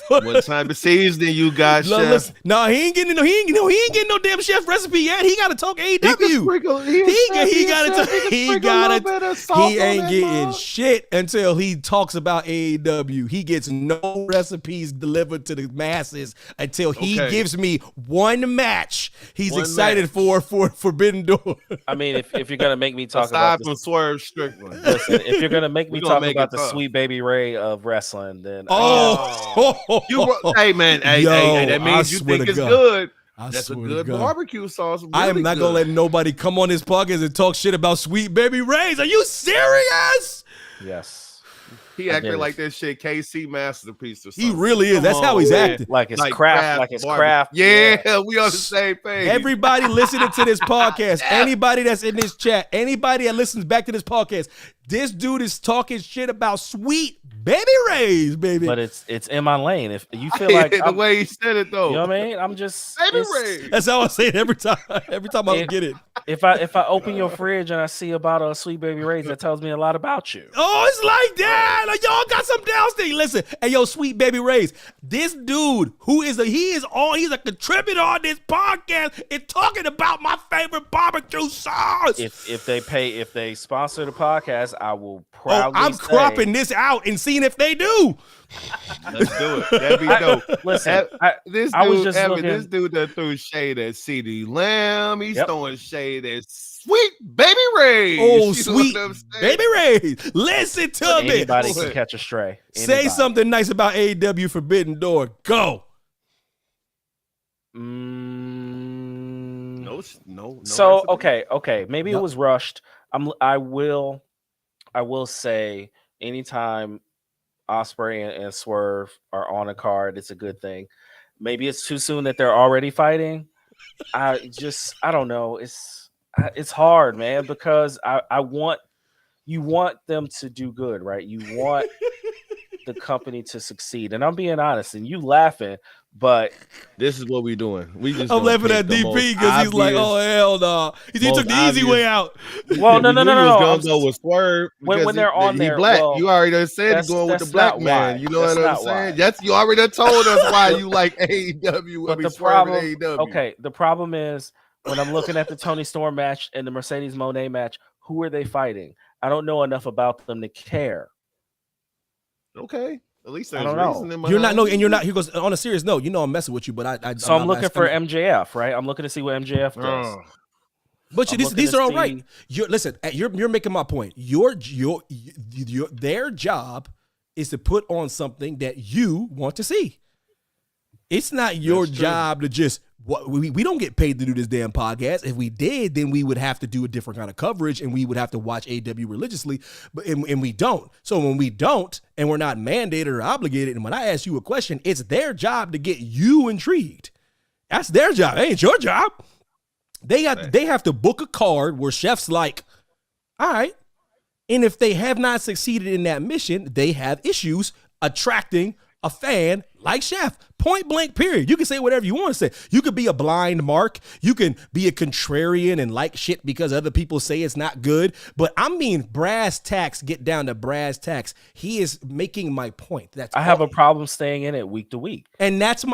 Speaker 3: What type of seasoning you got, Chef?
Speaker 1: No, he ain't getting no damn chef recipe yet. He got to talk AEW. He ain't getting shit until he talks about AEW. He gets no recipes delivered to the masses until he gives me one match he's excited for Forbidden Door.
Speaker 2: I mean, if you're gonna make me talk
Speaker 3: aside
Speaker 2: about
Speaker 3: from Swerve Strickland,
Speaker 2: listen, if you're gonna make me talk about the Sweet Baby Ray of wrestling, then
Speaker 3: hey man, hey, that means you think it's good. That's a good barbecue sauce. Really
Speaker 1: I am not gonna let nobody come on this podcast and talk shit about Sweet Baby Ray's. Are you serious?
Speaker 2: Yes.
Speaker 3: He acting like that shit KC masterpiece or something.
Speaker 1: He really is. That's how he's acting.
Speaker 2: Like it's craft. Like it's craft.
Speaker 3: Yeah, we on the same page.
Speaker 1: Everybody listening to this podcast, anybody that's in this chat, anybody that listens back to this podcast, this dude is talking shit about Sweet Baby Ray's, baby.
Speaker 2: But it's in my lane. If you feel like
Speaker 3: the way he said it though,
Speaker 2: you know what I mean? I'm just
Speaker 3: Baby Ray.
Speaker 1: That's how I say it every time. Every time I get it.
Speaker 2: If I open your fridge and I see about a Sweet Baby Ray's, that tells me a lot about you.
Speaker 1: Oh, it's like that. Like, y'all got some downstairs. Listen, hey, yo, Sweet Baby Ray's. This dude he's a contributor on this podcast is talking about my favorite barbecue sauce.
Speaker 2: If they sponsor the podcast, I will proudly
Speaker 1: I'm cropping this out and seeing if they do.
Speaker 3: Let's do it. That'd be dope.
Speaker 2: Listen,
Speaker 3: this dude that threw shade at CD Lamb. He's throwing shade at Sweet Baby Ray.
Speaker 1: Oh, Sweet Baby Ray. Listen to me.
Speaker 2: Anybody can catch a stray.
Speaker 1: Say something nice about AEW Forbidden Door. Go.
Speaker 3: No.
Speaker 2: So okay. Maybe it was rushed. I will say anytime Ospreay and Swerve are on a card, it's a good thing. Maybe it's too soon that they're already fighting. I don't know. It's hard, man, because you want them to do good, right? You the company to succeed. And I'm being honest, and you laughing, but
Speaker 3: this is what we doing. We just
Speaker 1: I'm laughing at DP because he's like, "Oh hell no!" He took the easy way out.
Speaker 2: Well, no.
Speaker 3: Was gonna go with Swerve
Speaker 2: when they're on there.
Speaker 3: Black.
Speaker 2: Well,
Speaker 3: you already said going with the black man. You know what I'm saying? That's you already told us why you like AEW.
Speaker 2: But the problem, okay, the problem is when I'm looking at the Toni Storm match and the Mercedes Moné match, who are they fighting? I don't know enough about them to care.
Speaker 3: Okay. At least
Speaker 2: I don't know.
Speaker 1: You're not no, and you're not. He goes on a serious note. You know I'm messing with you, but
Speaker 2: I'm looking for MJF, right? I'm looking to see what MJF does.
Speaker 1: But these are all right. You're making my point. Their job is to put on something that you want to see. It's not your job to just we don't get paid to do this damn podcast. If we did, then we would have to do a different kind of coverage and we would have to watch AEW religiously. But and we don't. So when we don't, and we're not mandated or obligated, and when I ask you a question, it's their job to get you intrigued. That's their job. It ain't your job. They have to book a card where Chef's like, all right. And if they have not succeeded in that mission, they have issues attracting a fan like Chef. Point blank, period. You can say whatever you want to say. You could be a blind Mark. You can be a contrarian and like shit because other people say it's not good. But I mean, brass tacks, get down to brass tacks. He is making my point.
Speaker 2: I have a problem staying in it week to week.
Speaker 1: And that's a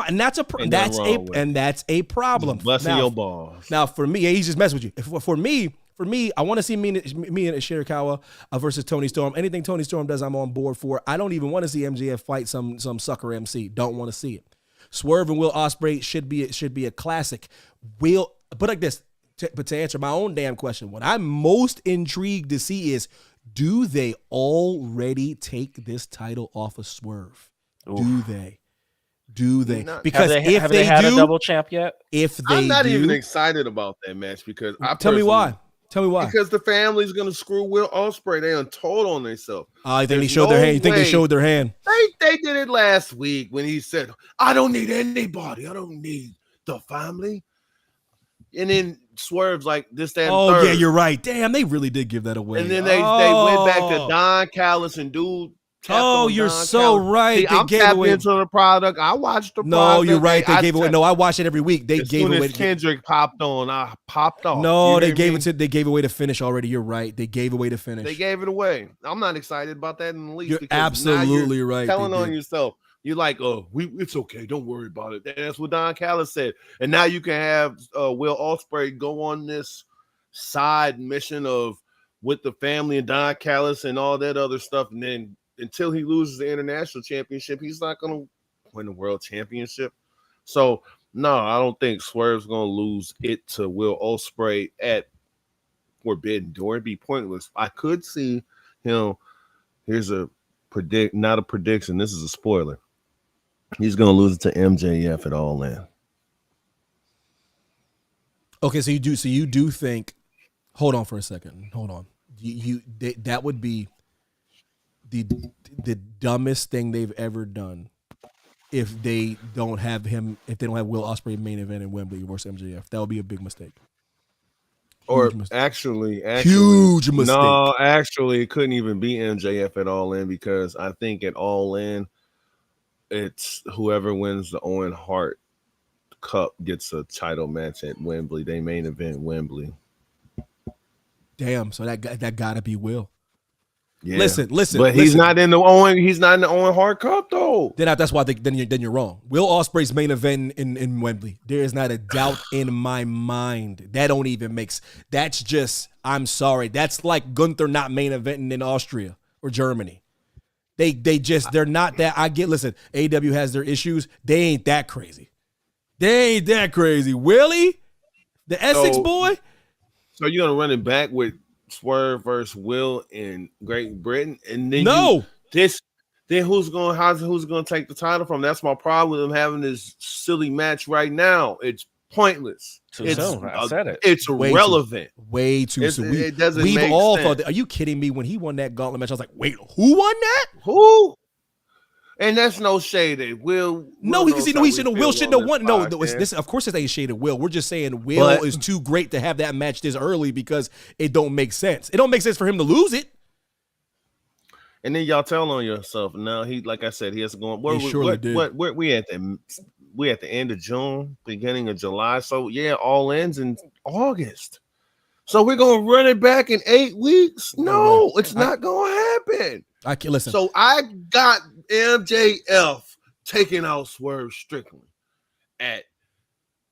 Speaker 1: problem.
Speaker 3: Busting your balls.
Speaker 1: Now for me, he's just messing with you. For me, I want to see me and Shirakawa versus Toni Storm. Anything Toni Storm does, I'm on board for. I don't even want to see MJF fight some sucker MC. Don't want to see it. Swerve and Will Ospreay should be a classic. But like this, but to answer my own damn question, what I'm most intrigued to see is, do they already take this title off of Swerve? Oof. Do they? Because
Speaker 2: have they had a double champ yet?
Speaker 3: I'm not even excited about that match because
Speaker 1: Tell me why.
Speaker 3: Because the family's gonna screw Will Ospreay. They untold on themselves.
Speaker 1: I think they showed their hand. You think they showed their hand?
Speaker 3: They did it last week when he said, "I don't need anybody. I don't need the family." And then Swerve's like this, that, and third.
Speaker 1: Yeah, you're right. Damn, they really did give that away.
Speaker 3: And then they went back to Don Callis and dude.
Speaker 1: You're so right.
Speaker 3: See, I'm tapped into the product. I watched the product.
Speaker 1: No, you're right. They gave away. No, I watch it every week. They gave away.
Speaker 3: As Kendrick popped on, I popped off.
Speaker 1: No, they gave away the finish already. You're right. They gave away the finish.
Speaker 3: They gave it away. I'm not excited about that in the least.
Speaker 1: You're absolutely right.
Speaker 3: Telling on yourself. You're like, it's okay. Don't worry about it. That's what Don Callis said. And now you can have Will Ospreay go on this side mission with the family and Don Callis and all that other stuff, and then until he loses the international championship, he's not going to win the world championship. So, no, I don't think Swerve's going to lose it to Will Ospreay at Forbidden Door. It'd be pointless. I could see him. Here's not a prediction. This is a spoiler. He's going to lose it to MJF at All In.
Speaker 1: Okay, so you do think. Hold on for a second. Hold on. That would be the dumbest thing they've ever done if they don't have Will Ospreay main event in Wembley versus MJF. That would be a big mistake.
Speaker 3: Actually,
Speaker 1: huge mistake.
Speaker 3: No, actually, it couldn't even be MJF at All In because I think at All In, it's whoever wins the Owen Hart Cup gets a title match at Wembley. They main event Wembley.
Speaker 1: Damn, so that gotta be Will.
Speaker 3: Yeah.
Speaker 1: Listen.
Speaker 3: But he's not in the Owen Hart Cup though.
Speaker 1: That's why then you're wrong. Will Ospreay's main event in Wembley. There is not a doubt in my mind. That don't even makes. That's just. I'm sorry. That's like Gunther not main eventing in Austria or Germany. They're not that. Listen, AEW has their issues. They ain't that crazy. Willie, the Essex boy.
Speaker 3: So you're gonna run it back with Swerve versus Will in Great Britain, and then who's gonna take the title from? That's my problem with them having this silly match right now. It's pointless.
Speaker 2: Too soon. I said it.
Speaker 3: It's irrelevant.
Speaker 1: Way too soon.
Speaker 3: It doesn't.
Speaker 1: We've all thought that. Are you kidding me? When he won that gauntlet match, I was like, wait, who won that?
Speaker 3: Who? And that's no shade at Will.
Speaker 1: No, Will shouldn't have won. No, this of course it ain't shade at Will. We're just saying Will is too great to have that match this early because it don't make sense. It don't make sense for him to lose it.
Speaker 3: And then y'all tell on yourself. Now he, like I said, he has to go on.
Speaker 1: He surely did.
Speaker 3: What we at the end of June, beginning of July. So yeah, all ends in August. So we're gonna run it back in 8 weeks? No, it's not gonna happen.
Speaker 1: I can't listen.
Speaker 3: So I got MJF taking out Swerve Strickland at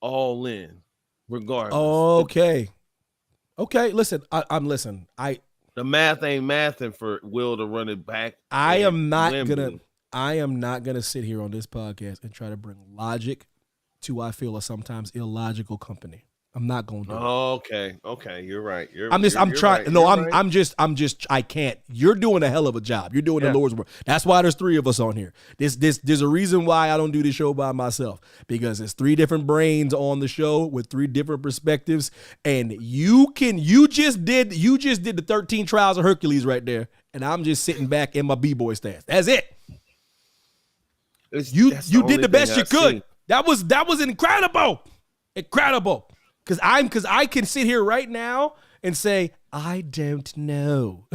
Speaker 3: All In, regardless.
Speaker 1: Okay. Listen, I'm listen.
Speaker 3: The math ain't mathing for Will to run it back.
Speaker 1: I am not gonna sit here on this podcast and try to bring logic to I feel a sometimes illogical company. I'm not gonna do it.
Speaker 3: Okay, you're right.
Speaker 1: I can't. You're doing a hell of a job. You're doing the Lord's work. That's why there's 3 of us on here. There's a reason why I don't do this show by myself, because it's 3 different brains on the show with 3 different perspectives, and you just did the 13 trials of Hercules right there, and I'm just sitting back in my b-boy stance. That's it. You did the best you could. That was incredible. Because I can sit here right now and say, I don't know.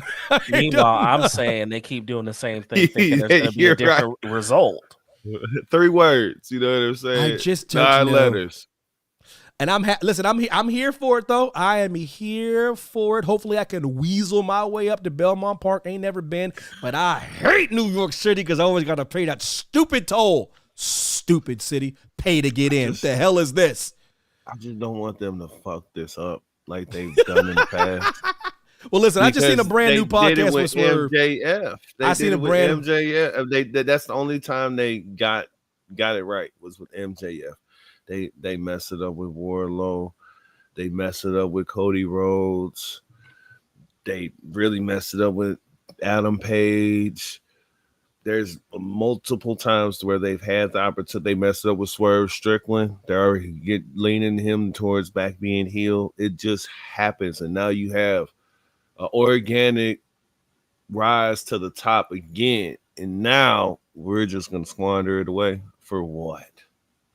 Speaker 2: Meanwhile, I'm saying they keep doing the same thing, thinking there's going to be a different result.
Speaker 3: 3 words, you know what I'm saying?
Speaker 1: I just
Speaker 3: 9 letters.
Speaker 1: And I'm here for it though. I am here for it. Hopefully, I can weasel my way up to Belmont Park. Ain't never been, but I hate New York City because I always got to pay that stupid toll. Stupid city, pay to get in. What the hell is this?
Speaker 3: I just don't want them to fuck this up like they've done in the past.
Speaker 1: Well, listen, I just seen a brand new podcast with Swerve.
Speaker 3: MJF. I seen a brand MJF. That's the only time they got it right was with MJF. They messed it up with Wardlow. They messed it up with Cody Rhodes. They really messed it up with Adam Page. There's multiple times where they've had the opportunity. They messed up with Swerve Strickland. They're already leaning him towards back being heel. It just happens. And now you have an organic rise to the top again. And now we're just going to squander it away. For what?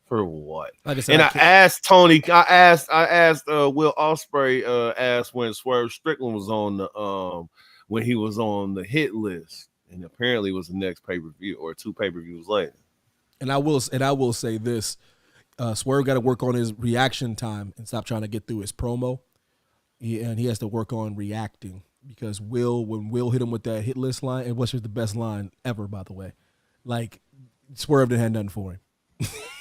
Speaker 3: For what?
Speaker 1: Like I said,
Speaker 3: I asked Tony, I asked Will Ospreay asked when Swerve Strickland was on the when he was on the hit list. And apparently it was the next pay-per-view or 2 pay-per-views later.
Speaker 1: And I will say this. Swerve got to work on his reaction time and stop trying to get through his promo. And he has to work on reacting, because when Will hit him with that hit list line, and which is the best line ever, by the way, like Swerve didn't have nothing for him.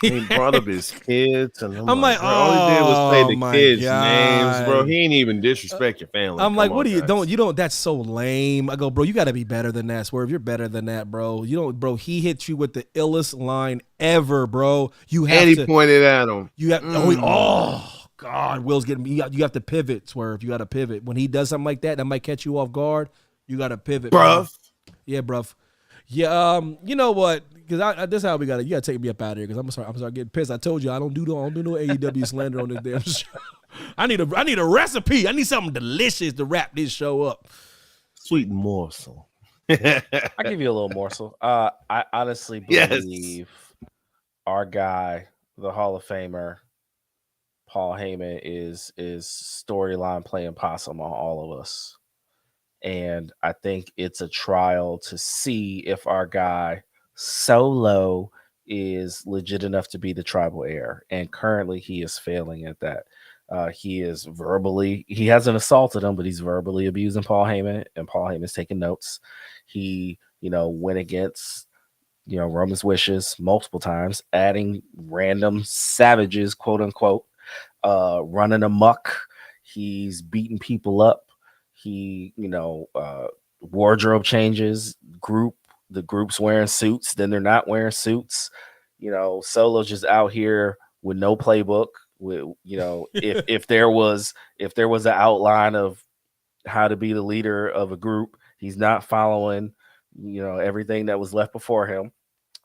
Speaker 3: He brought up his kids, and I'm like, all he did was say the kids' names, bro. He ain't even disrespect your family.
Speaker 1: I'm like, what are you don't? That's so lame. I go, bro, you got to be better than that, Swerve. You're better than that, bro. You don't, bro. He hit you with the illest line ever, bro.
Speaker 3: He pointed at him.
Speaker 1: You have oh God, Will's getting. You have to pivot, Swerve. You got to pivot when he does something like that. That might catch you off guard. You got to pivot,
Speaker 3: bruv.
Speaker 1: Yeah, bruv. Yeah, you know what? Because this is how we got it. You got to take me up out of here because I'm sorry getting pissed. I told you I don't do no AEW slander on this damn show. I need a recipe. I need something delicious to wrap this show up.
Speaker 3: Sweet morsel.
Speaker 2: I'll give you a little morsel. I honestly believe our guy, the Hall of Famer, Paul Heyman, is storyline playing possum on all of us. And I think it's a trial to see if our guy Solo is legit enough to be the tribal heir. And currently he is failing at that. He hasn't assaulted him, but he's verbally abusing Paul Heyman, and Paul Heyman's taking notes. He, went against, Roman's wishes multiple times, adding random savages, quote unquote, running amok. He's beating people up. He, wardrobe changes, the group's wearing suits, then they're not wearing suits. Solo's just out here with no playbook. With if there was an outline of how to be the leader of a group, he's not following, everything that was left before him.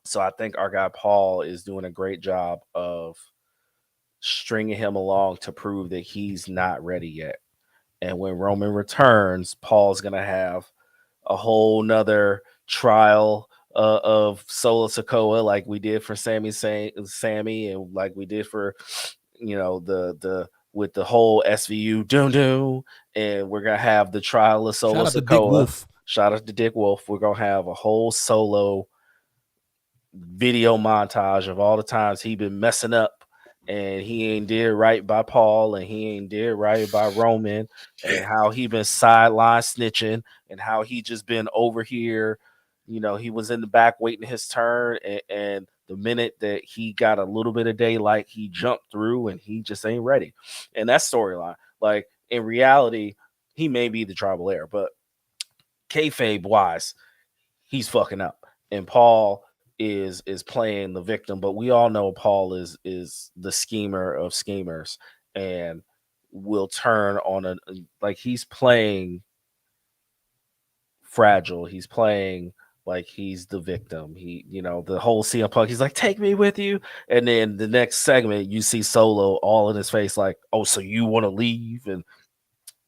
Speaker 2: So I think our guy Paul is doing a great job of stringing him along to prove that he's not ready yet. And when Roman returns, Paul's going to have a whole nother trial of Solo Sikoa, like we did for Sammy, and like we did for, the with the whole SVU and we're going to have the trial of Solo Sikoa. Shout out to Dick Wolf. We're gonna have a whole Solo video montage of all the times he been messing up, and he ain't did right by Paul, and he ain't did right by Roman, and how he been sideline snitching, and how he just been over here. You know, he was in the back waiting his turn, and the minute that he got a little bit of daylight, he jumped through, and he just ain't ready. And that storyline, like in reality, he may be the tribal heir, but kayfabe wise, he's fucking up, and Paul is playing the victim. But we all know Paul is the schemer of schemers, and will turn on like he's playing fragile. He's playing like he's the victim. He, you know, the whole CM Punk, he's like, take me with you. And then the next segment, you see Solo all in his face, like, oh, so you want to leave? And,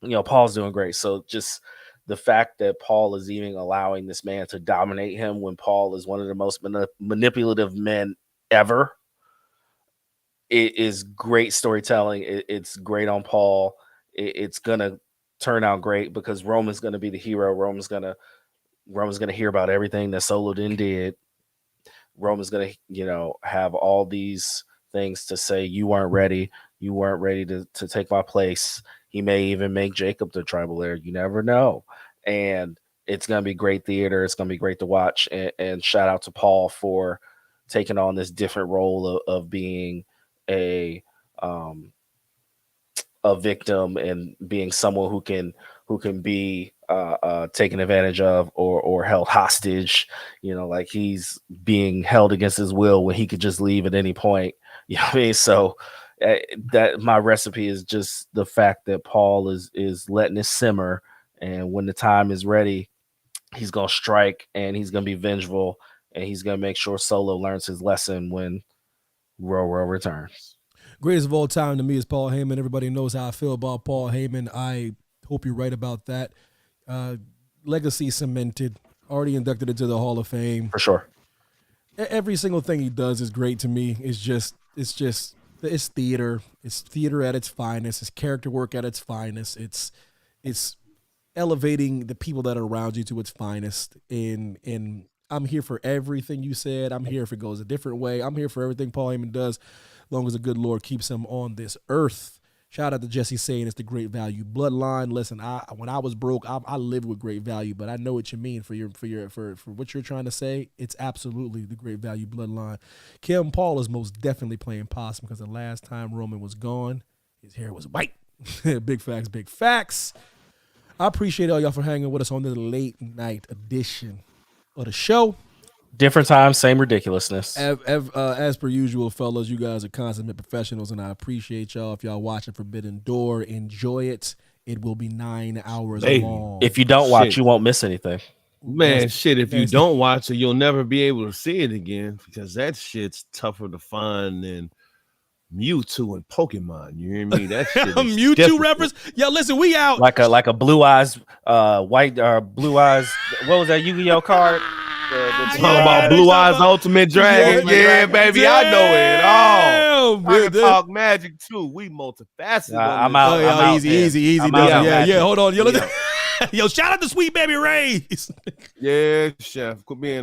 Speaker 2: you know, Paul's doing great. So just the fact that Paul is even allowing this man to dominate him when Paul is one of the most manipulative men ever, it is great storytelling. It's great on Paul. It's going to turn out great because Roman's going to be the hero. Roman's going to hear about everything that Solo did. Roman's going to, you know, have all these things to say. You weren't ready. You weren't ready to take my place. He may even make Jacob the tribal heir. You never know. And it's going to be great theater. It's going to be great to watch. And shout out to Paul for taking on this different role of being a victim and being someone who can be taken advantage of or held hostage. You know, like he's being held against his will when he could just leave at any point. You know what I mean? So that my recipe is just the fact that Paul is letting it simmer, and when the time is ready, he's gonna strike, and he's gonna be vengeful, and he's gonna make sure Solo learns his lesson when Royal returns.
Speaker 1: Greatest of all time to me is Paul Heyman. Everybody knows how I feel about Paul Heyman. I hope you're right about that. Legacy cemented, already inducted into the Hall of Fame.
Speaker 2: For sure.
Speaker 1: Every single thing he does is great to me. It's theater. It's theater at its finest. It's character work at its finest. It's elevating the people that are around you to its finest. And I'm here for everything you said. I'm here if it goes a different way. I'm here for everything Paul Heyman does, as long as the good Lord keeps him on this earth. Shout out to Jesse saying it's the Great Value bloodline. Listen, when I was broke, I lived with Great Value, but I know what you mean for what you're trying to say. It's absolutely the Great Value bloodline. Kim Paul is most definitely playing possum because the last time Roman was gone, his hair was white. Big facts, big facts. I appreciate all y'all for hanging with us on the late night edition of the show.
Speaker 2: Different time, same ridiculousness.
Speaker 1: As per usual, fellas, you guys are consummate professionals, and I appreciate y'all. If y'all watching Forbidden Door, enjoy it. It will be 9 hours long.
Speaker 2: If you don't watch, you won't miss anything.
Speaker 3: Man, if you don't watch it, you'll never be able to see it again because that shit's tougher to find than Mewtwo and Pokemon. You hear me? That shit is
Speaker 1: Mewtwo
Speaker 3: difficult.
Speaker 1: reference. Yo, listen, we out.
Speaker 2: Like a blue eyes, white blue eyes. What was that Yu-Gi-Oh card?
Speaker 3: Talking about Blue Eyes Ultimate Dragon. Yeah, baby,
Speaker 1: Damn.
Speaker 3: I know it all. I can
Speaker 1: Dude.
Speaker 3: talk magic too. We multifaceted.
Speaker 2: I'm out.
Speaker 1: Oh,
Speaker 2: I'm out,
Speaker 1: easy.
Speaker 2: I'm out.
Speaker 1: Yeah. Hold on. Yo, shout out to Sweet Baby Ray's.
Speaker 3: Yeah, chef. Quit being